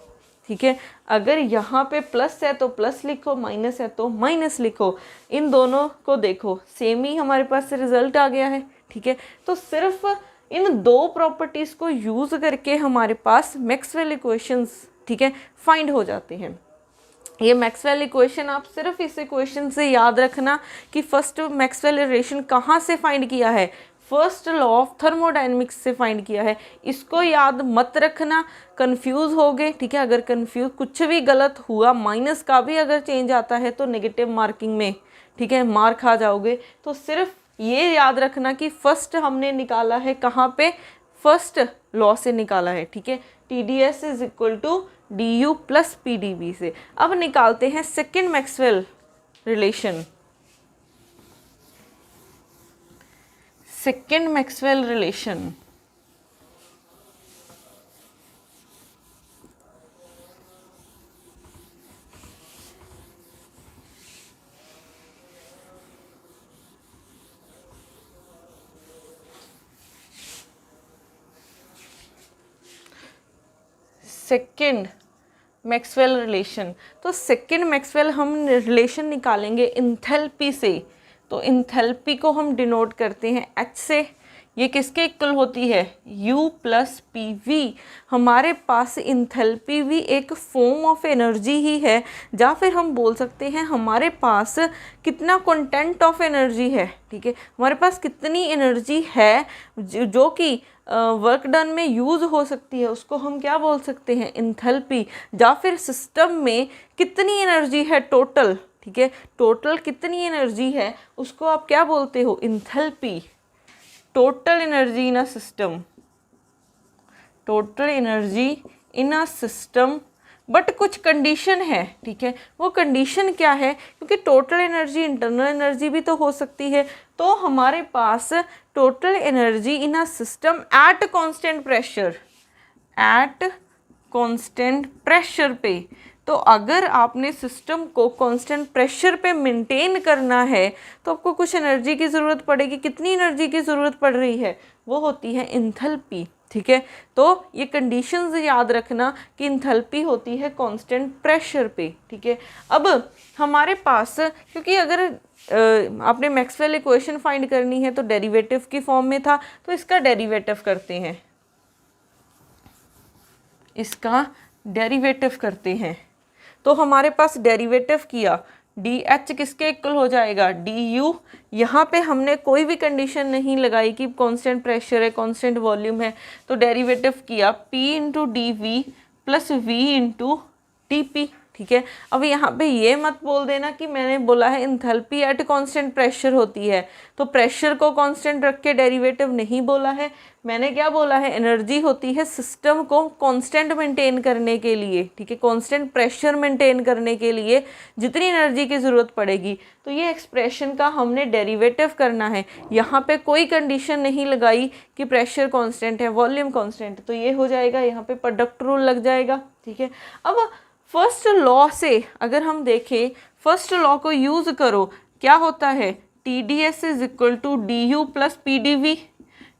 Speaker 1: ठीक है। अगर यहाँ पे प्लस है तो प्लस लिखो, माइनस है तो माइनस लिखो। इन दोनों को देखो, सेम ही हमारे पास रिजल्ट आ गया है, ठीक है। तो सिर्फ इन दो प्रॉपर्टीज़ को यूज़ करके हमारे पास मैक्सवेल इक्वेशंस, ठीक है, फाइंड हो जाते हैं। ये मैक्सवेल इक्वेशन आप सिर्फ इस इक्वेशन से याद रखना कि फर्स्ट मैक्सवेल रिलेशन कहाँ से फाइंड किया है, फर्स्ट लॉ ऑफ थर्मोडायनेमिक्स से फाइंड किया है। इसको याद मत रखना, कंफ्यूज हो गए, ठीक है। अगर कंफ्यूज कुछ भी गलत हुआ, माइनस का भी अगर चेंज आता है तो नेगेटिव मार्किंग में, ठीक है, मार्क खा जाओगे। तो सिर्फ ये याद रखना कि फर्स्ट हमने निकाला है कहाँ पे, फर्स्ट लॉ से निकाला है, ठीक है। T d s is equal to d u plus p d v से। अब निकालते हैं second Maxwell relation. Second Maxwell relation, second Maxwell relation. तो सेकेंड मैक्सवेल हम रिलेशन निकालेंगे इंथैल्पी से। तो इंथैल्पी को हम डिनोट करते हैं H से। ये किसके इक्वल होती है, U प्लस पी वी। हमारे पास इंथैल्पी भी एक फॉर्म ऑफ एनर्जी ही है, या फिर हम बोल सकते हैं हमारे पास कितना कंटेंट ऑफ एनर्जी है, ठीक है, हमारे पास कितनी एनर्जी है जो कि वर्क डन में यूज़ हो सकती है, उसको हम क्या बोल सकते हैं, इंथैल्पी। या फिर सिस्टम में कितनी एनर्जी है टोटल, ठीक है, टोटल कितनी एनर्जी है उसको आप क्या बोलते हो, enthalpy. Total energy in a system, total energy in a system, but कुछ कंडीशन है, ठीक है, वो कंडीशन क्या है, क्योंकि टोटल एनर्जी इंटरनल एनर्जी भी तो हो सकती है। तो हमारे पास total energy in a system at constant pressure, at constant pressure पे, तो अगर आपने सिस्टम को कांस्टेंट प्रेशर पे मेंटेन करना है तो आपको कुछ एनर्जी की ज़रूरत पड़ेगी। कितनी एनर्जी की ज़रूरत पड़ रही है, वो होती है इंथैल्पी, ठीक है। तो ये कंडीशंस याद रखना कि इंथैल्पी होती है कांस्टेंट प्रेशर पे, ठीक है। अब हमारे पास, क्योंकि अगर आपने मैक्सवेल इक्वेशन फाइंड करनी है तो डेरिवेटिव की फॉर्म में था, तो इसका डेरिवेटिव करते हैं, इसका डेरिवेटिव करते हैं। तो हमारे पास डेरिवेटिव किया, डी एच किसके इक्वल हो जाएगा, डी यू। यहाँ पे हमने कोई भी कंडीशन नहीं लगाई कि कांस्टेंट प्रेशर है, कांस्टेंट वॉल्यूम है, तो डेरिवेटिव किया p into d v plus v into t p, ठीक है। अब यहाँ पे ये मत बोल देना कि मैंने बोला है इंथैल्पी एट कांस्टेंट प्रेशर होती है, तो प्रेशर को कांस्टेंट रख के डेरिवेटिव नहीं बोला है। मैंने क्या बोला है, एनर्जी होती है सिस्टम को कांस्टेंट मेंटेन करने के लिए, ठीक है, कांस्टेंट प्रेशर मेंटेन करने के लिए जितनी एनर्जी की ज़रूरत पड़ेगी, तो ये एक्सप्रेशन का हमने डेरिवेटिव करना है। यहाँ पे कोई कंडीशन नहीं लगाई कि प्रेशर कांस्टेंट है, वॉल्यूम कांस्टेंट, तो ये हो जाएगा, यहाँ पे प्रोडक्ट रूल लग जाएगा, ठीक है। अब फर्स्ट लॉ से अगर हम देखें, फर्स्ट लॉ को यूज़ करो, क्या होता है, t d s is equal to d u plus p d v.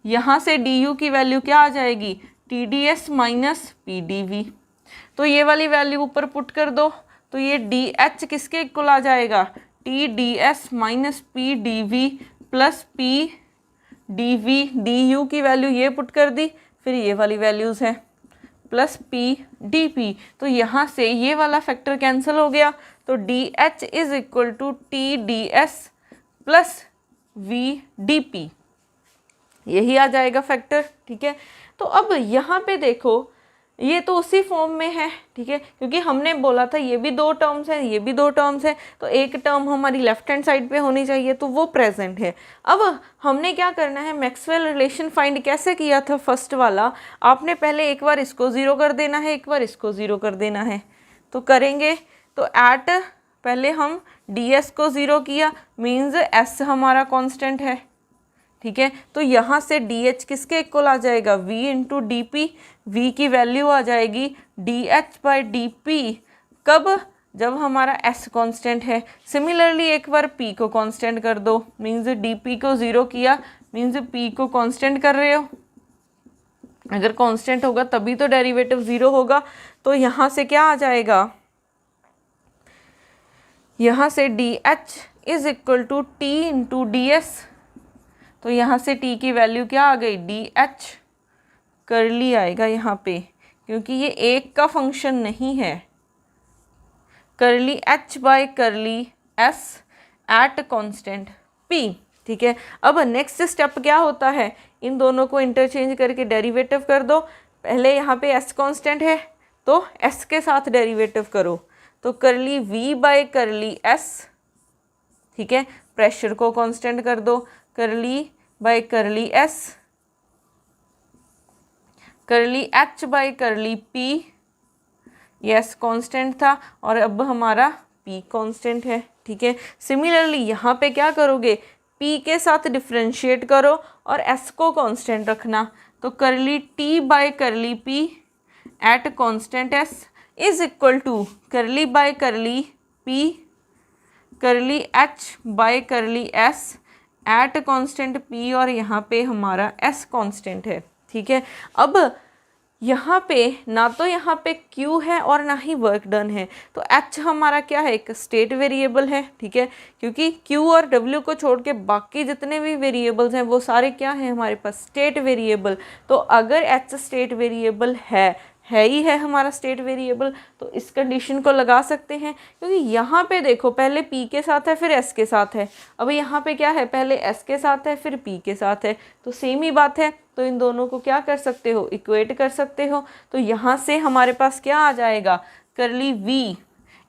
Speaker 1: यहाँ से डी यू की वैल्यू क्या आ जाएगी, t d s minus p d v. तो ये वाली वैल्यू ऊपर पुट कर दो, तो ये डी एच किसके इक्वल आ जाएगा, t d s minus p d v plus p d v. D u की वैल्यू ये पुट कर दी, फिर ये वाली वैल्यूज़ है प्लस पी डी पी। तो यहाँ से ये वाला फैक्टर कैंसिल हो गया, तो d h is equal to t d s plus v d p, यही आ जाएगा फैक्टर, ठीक है। तो अब यहाँ पे देखो, ये तो उसी फॉर्म में है, ठीक है, क्योंकि हमने बोला था ये भी दो टर्म्स हैं, ये भी दो टर्म्स हैं, तो एक टर्म हमारी लेफ्ट हैंड साइड पे होनी चाहिए, तो वो प्रेजेंट है। अब हमने क्या करना है, मैक्सवेल रिलेशन फाइंड कैसे किया था, फर्स्ट वाला, आपने पहले एक बार इसको ज़ीरो कर देना है, एक बार इसको ज़ीरो कर देना है, तो करेंगे। तो एट पहले हम डी एस को ज़ीरो किया, मीन्स एस हमारा कॉन्स्टेंट है, ठीक है। तो यहाँ से डी एच किसके इक्वल आ जाएगा, v into d p. V की वैल्यू आ जाएगी d h by d p, कब, जब हमारा s कांस्टेंट है। सिमिलरली एक बार p को कांस्टेंट कर दो, मीन्स डी पी को ज़ीरो किया, मीन्स p को कांस्टेंट कर रहे हो, अगर कांस्टेंट होगा तभी तो डेरिवेटिव ज़ीरो होगा। तो यहाँ से क्या आ जाएगा, यहाँ से d h is equal to t into d s. तो यहाँ से t की वैल्यू क्या आ गई, डी एच करली आएगा यहाँ पे, क्योंकि ये एक का फंक्शन नहीं है, करली h bye curly s at constant p, ठीक है। अब नेक्स्ट स्टेप क्या होता है, इन दोनों को इंटरचेंज करके डेरिवेटिव कर दो। पहले यहाँ पे s कांस्टेंट है तो s के साथ डेरिवेटिव करो, तो करली v बाय करली s, ठीक है। प्रेशर को कांस्टेंट कर दो, करली बाय करली एस, करली एच बाय करली पी, ये एस कांस्टेंट था और अब हमारा पी कांस्टेंट है, ठीक है। सिमिलरली यहाँ पे क्या करोगे, पी के साथ डिफ्रेंशिएट करो और एस को कांस्टेंट रखना, तो curly T by curly P at constant S is equal to curly by curly P curly H by curly S at constant p, और यहाँ पे हमारा s कांस्टेंट है, ठीक है। अब यहाँ पे ना तो यहाँ पे Q है और ना ही वर्क डन है, तो H हमारा क्या है, एक स्टेट वेरिएबल है, ठीक है, क्योंकि Q और W को छोड़ के बाकी जितने भी वेरिएबल्स हैं वो सारे क्या हैं हमारे पास, स्टेट वेरिएबल। तो अगर H स्टेट वेरिएबल है ही है हमारा स्टेट वेरिएबल, तो इस कंडीशन को लगा सकते हैं, क्योंकि यहाँ पे देखो पहले P के साथ है फिर S के साथ है, अब यहाँ पे क्या है, पहले S के साथ है फिर P के साथ है, तो सेम ही बात है, तो इन दोनों को क्या कर सकते हो, इक्वेट कर सकते हो। तो यहाँ से हमारे पास क्या आ जाएगा, करली V,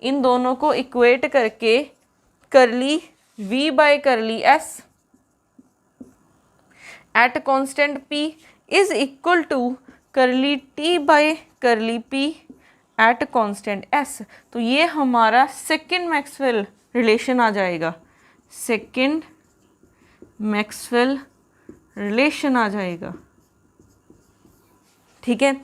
Speaker 1: इन दोनों को इक्वेट करके curly V by curly S at constant P is equal to curly T by curly P at constant S। तो ये हमारा सेकंड मैक्सवेल रिलेशन आ जाएगा, सेकंड मैक्सवेल रिलेशन आ जाएगा, ठीक है।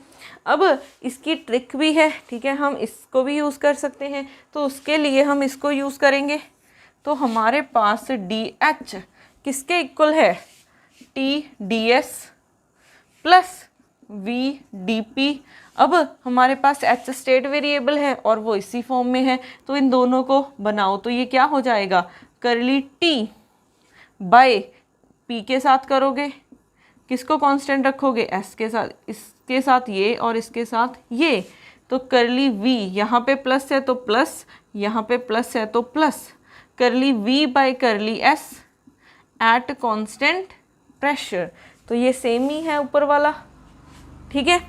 Speaker 1: अब इसकी ट्रिक भी है, ठीक है, हम इसको भी यूज़ कर सकते हैं, तो उसके लिए हम इसको यूज़ करेंगे। तो हमारे पास DH किसके इक्वल है, TDS प्लस VDP। अब हमारे पास H स्टेट वेरिएबल है और वो इसी फॉर्म में है, तो इन दोनों को बनाओ तो ये क्या हो जाएगा, करली T बाय P के साथ करोगे, किसको कांस्टेंट रखोगे, S के साथ, इसके साथ ये और इसके साथ ये, तो करली V, यहाँ पे प्लस है तो प्लस, यहाँ पे प्लस है तो प्लस, करली V by curly S at constant pressure. तो ये सेम ही है ऊपर वाला, ठीक है।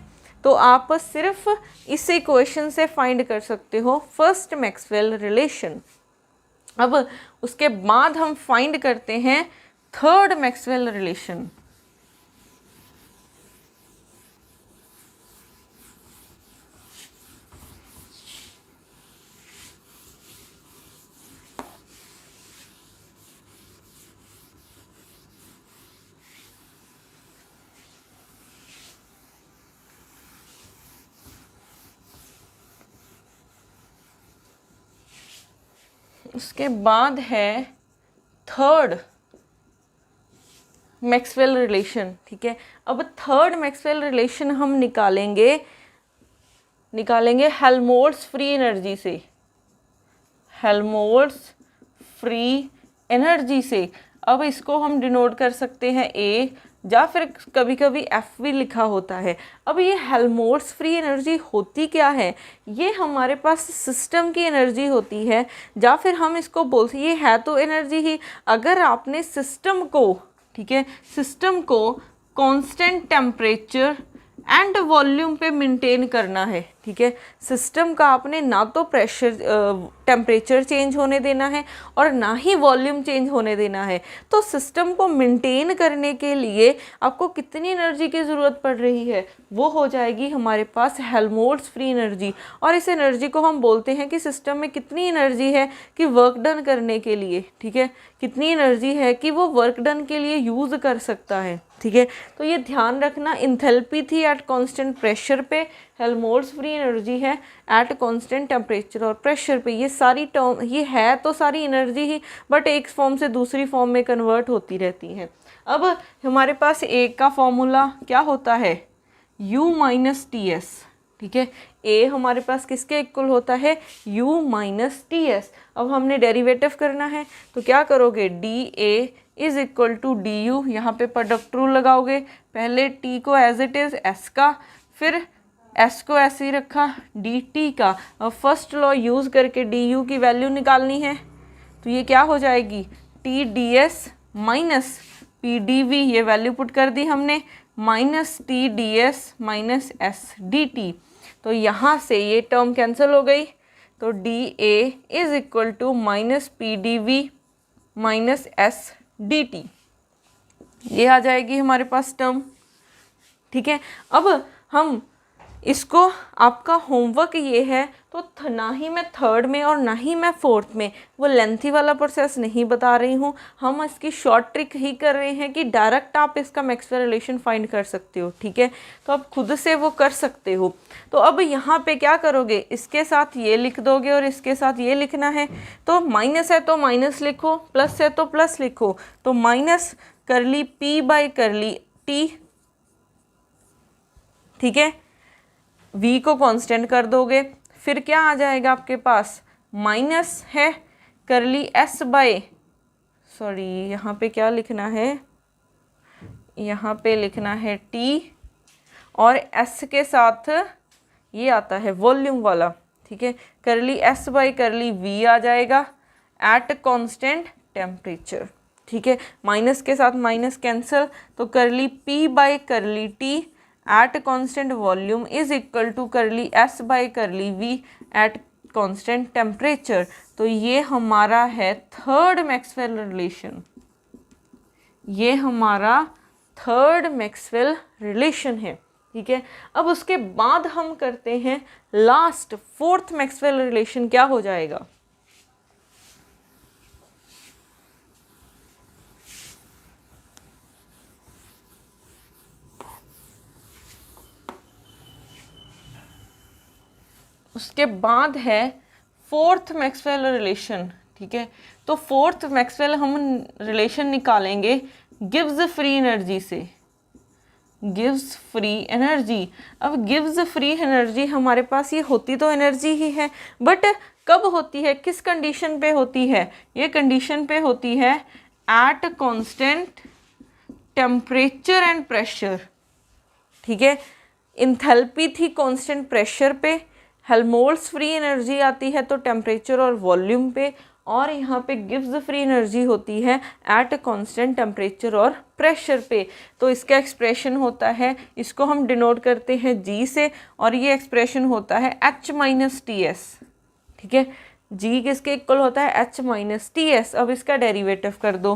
Speaker 1: तो आप सिर्फ इस इक्वेशन से फाइंड कर सकते हो फर्स्ट मैक्सवेल रिलेशन। अब उसके बाद हम फाइंड करते हैं थर्ड मैक्सवेल रिलेशन। उसके बाद है थर्ड मैक्सवेल रिलेशन, ठीक है। अब थर्ड मैक्सवेल रिलेशन हम निकालेंगे हेल्महोल्ट्ज़ फ्री एनर्जी से, हेल्महोल्ट्ज़ फ्री एनर्जी से। अब इसको हम डिनोट कर सकते हैं A, या फिर कभी कभी F भी लिखा होता है। अब ये हेल्महोल्ट्ज़ फ्री एनर्जी होती क्या है, ये हमारे पास सिस्टम की एनर्जी होती है, या फिर हम इसको बोलते, ये है तो एनर्जी ही। अगर आपने सिस्टम को, ठीक है, सिस्टम को कांस्टेंट टेम्परेचर एंड वॉल्यूम पे मेंटेन करना है, ठीक है, सिस्टम का आपने ना तो प्रेशर टेम्परेचर चेंज होने देना है और ना ही वॉल्यूम चेंज होने देना है। तो सिस्टम को मेंटेन करने के लिए आपको कितनी एनर्जी की ज़रूरत पड़ रही है, वो हो जाएगी हमारे पास हेल्महोल्ट्ज़ फ्री एनर्जी। और इस एनर्जी को हम बोलते हैं कि सिस्टम में कितनी एनर्जी है कि वर्क डन करने के लिए, ठीक है, कितनी एनर्जी है कि वो वर्क डन के लिए यूज़ कर सकता है, ठीक है। तो ये ध्यान रखना, इंथैल्पी थी एट कांस्टेंट प्रेशर पे, हेल्महोल्ट्ज़ फ्री एनर्जी है एट कांस्टेंट टेम्परेचर और प्रेशर पे। ये सारी टर्म, ये है तो सारी एनर्जी ही, बट एक फॉर्म से दूसरी फॉर्म में कन्वर्ट होती रहती हैं। अब हमारे पास एक का फॉर्मूला क्या होता है, U माइनस TS, ठीक है। A हमारे पास किसके इक्वल होता है, U माइनस TS। अब हमने डेरिवेटिव करना है, तो क्या करोगे, DA is equal to DU, यहाँ पे प्रोडक्ट रूल लगाओगे, पहले T को एज इट इज़ S का, फिर S को ऐसे ही रखा dt का। अब फर्स्ट लॉ यूज़ करके du की वैल्यू निकालनी है, तो ये क्या हो जाएगी, TDS माइनस PDV, ये वैल्यू पुट कर दी हमने, माइनस TDS माइनस SDT। तो यहाँ से ये टर्म कैंसिल हो गई, तो DA is equal to minus PDV minus SDT, ये आ जाएगी हमारे पास टर्म, ठीक है। अब हम इसको, आपका होमवर्क ये है, तो ना ही मैं थर्ड में और ना ही मैं फोर्थ में वो लेंथी वाला प्रोसेस नहीं बता रही हूँ, हम इसकी शॉर्ट ट्रिक ही कर रहे हैं कि डायरेक्ट आप इसका मैक्सवेल रिलेशन फाइंड कर सकते हो, ठीक है। तो आप खुद से वो कर सकते हो। तो अब यहाँ पे क्या करोगे, इसके साथ ये लिख दोगे और इसके साथ ये लिखना है, तो माइनस है तो माइनस लिखो, प्लस है तो प्लस लिखो, तो minus curly P by curly T, ठीक है, v को कांस्टेंट कर दोगे, फिर क्या आ जाएगा आपके पास, माइनस है करली s बाय, सॉरी यहाँ पे क्या लिखना है, यहाँ पे लिखना है t, और s के साथ ये आता है वॉल्यूम वाला, ठीक है, curly s by curly v आ जाएगा एट कांस्टेंट टेम्परेचर, ठीक है, माइनस के साथ माइनस कैंसिल, तो curly p by curly t at constant volume is equal to curly s by curly v at constant temperature. तो ये हमारा है थर्ड मैक्सवेल रिलेशन, ये हमारा थर्ड मैक्सवेल रिलेशन है, ठीक है। अब उसके बाद हम करते हैं लास्ट फोर्थ मैक्सवेल रिलेशन, क्या हो जाएगा, उसके बाद है फोर्थ मैक्सवेल रिलेशन, ठीक है। तो फोर्थ मैक्सवेल हम रिलेशन निकालेंगे गिव्स फ्री एनर्जी से, गिव्स फ्री एनर्जी। अब गिव्स फ्री एनर्जी हमारे पास ये होती तो एनर्जी ही है, बट कब होती है, किस कंडीशन पे होती है, ये कंडीशन पे होती है eight constant temperature and pressure, ठीक है। इंथैल्पी थी कांस्टेंट प्रेशर पे, हेल्महोल्ट्ज़ फ्री एनर्जी आती है तो टेम्परेचर और वॉल्यूम पे, और यहाँ पे गिव्स फ्री एनर्जी होती है एट कांस्टेंट टेम्परेचर और प्रेशर पे। तो इसका एक्सप्रेशन होता है, इसको हम डिनोट करते हैं G से, और ये एक्सप्रेशन होता है H माइनस TS, ठीक है। G किसके इक्वल होता है, H माइनस TS। अब इसका डेरिवेटिव कर दो,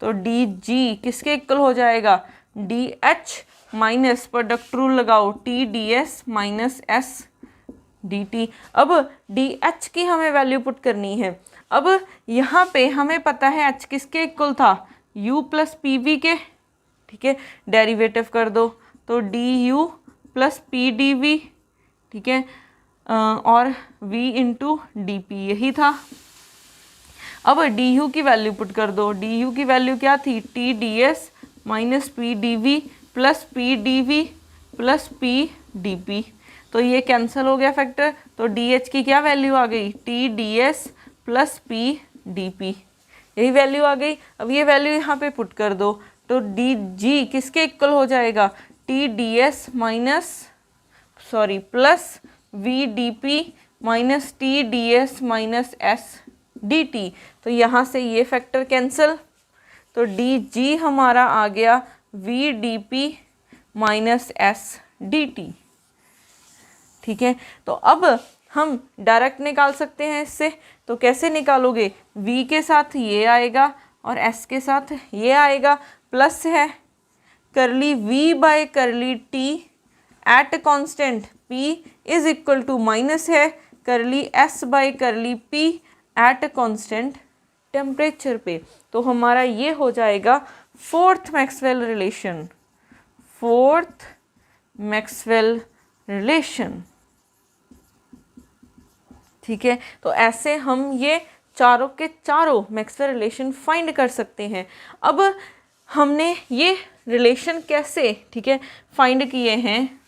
Speaker 1: तो DG किसके इक्वल हो जाएगा, DH माइनस प्रोडक्ट रूल लगाओ TDS माइनस S dt। अब DH की हमें वैल्यू पुट करनी है। अब यहाँ पे हमें पता है H किसके इक्वल था, U प्लस PV के, ठीक है, डेरिवेटिव कर दो, तो DU प्लस PdV, ठीक है, और V इंटू DP यही था। अब DU की वैल्यू पुट कर दो, DU की वैल्यू क्या थी, TDS minus PdV plus PdV plus PdP, तो ये कैंसिल हो गया फैक्टर, तो DH की क्या वैल्यू आ गई, TDS प्लस PdP, यही वैल्यू आ गई। अब ये वैल्यू यहाँ पे पुट कर दो, तो DG किसके इक्वल हो जाएगा, TDS minus sorry plus VdP minus TDS minus SDT, तो यहाँ से ये फैक्टर कैंसिल, तो DG हमारा आ गया VdP माइनस SDT, ठीक है। तो अब हम डायरेक्ट निकाल सकते हैं इससे, तो कैसे निकालोगे, V के साथ ये आएगा और S के साथ ये आएगा, प्लस है curly V by curly T at constant P is equal to minus है curly S by curly P at constant temperature पे। तो हमारा ये हो जाएगा fourth Maxwell relation, fourth Maxwell relation, ठीक है। तो ऐसे हम ये चारों के चारों मैक्सवेल रिलेशन फाइंड कर सकते हैं। अब हमने ये रिलेशन कैसे, ठीक है, फाइंड किए हैं,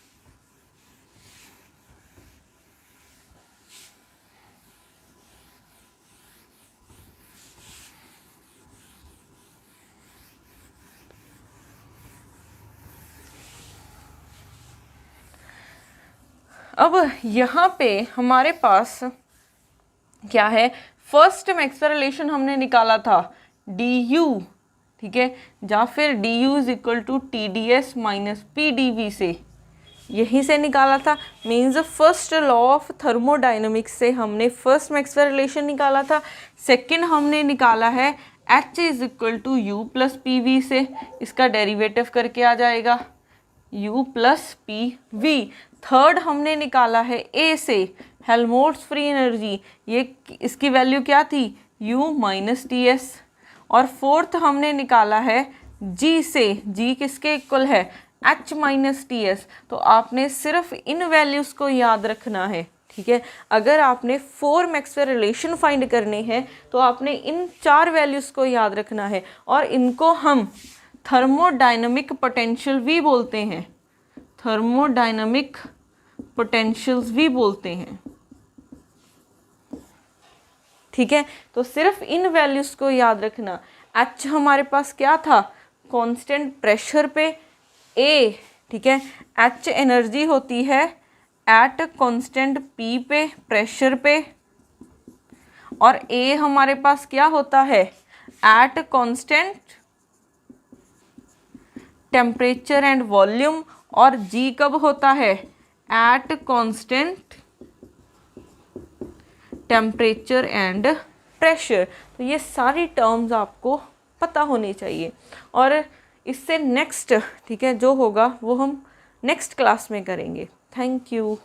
Speaker 1: अब यहाँ पे हमारे पास क्या है, फर्स्ट मैक्सवेल रिलेशन हमने निकाला था DU, ठीक है, या फिर DU is equal to TDS minus PdV से, यहीं से निकाला था। Means first law of thermodynamics से हमने फर्स्ट मैक्सवेल रिलेशन निकाला था। सेकंड हमने निकाला है H is equal to U plus PV से, इसका डेरिवेटिव करके आ जाएगा U प्लस PV। थर्ड हमने निकाला है A से हेल्महोल्ट्ज़ फ्री एनर्जी, ये इसकी वैल्यू क्या थी, U माइनस TS। और फोर्थ हमने निकाला है G से, G किसके इक्वल है, H माइनस TS। तो आपने सिर्फ इन वैल्यूज़ को याद रखना है, ठीक है। अगर आपने 4 मैक्सवेल रिलेशन फाइंड करने हैं तो आपने इन 4 वैल्यूज़ को याद रखना है, और इनको हम थर्मोडायनामिक पोटेंशियल भी बोलते हैं, थर्मोडायनामिक पोटेंशियल्स भी बोलते हैं। ठीक है, तो सिर्फ इन वैल्यूज़ को याद रखना। एच हमारे पास क्या था, कांस्टेंट प्रेशर पे ए, ठीक है, एच एनर्जी होती है एट कांस्टेंट पी पे, प्रेशर पे, और ए हमारे पास क्या होता है eight constant temperature and volume, और जी कब होता है eight constant temperature and pressure. तो ये सारी टर्म्स आपको पता होनी चाहिए, और इससे नेक्स्ट, ठीक है, जो होगा वो हम नेक्स्ट क्लास में करेंगे। Thank you.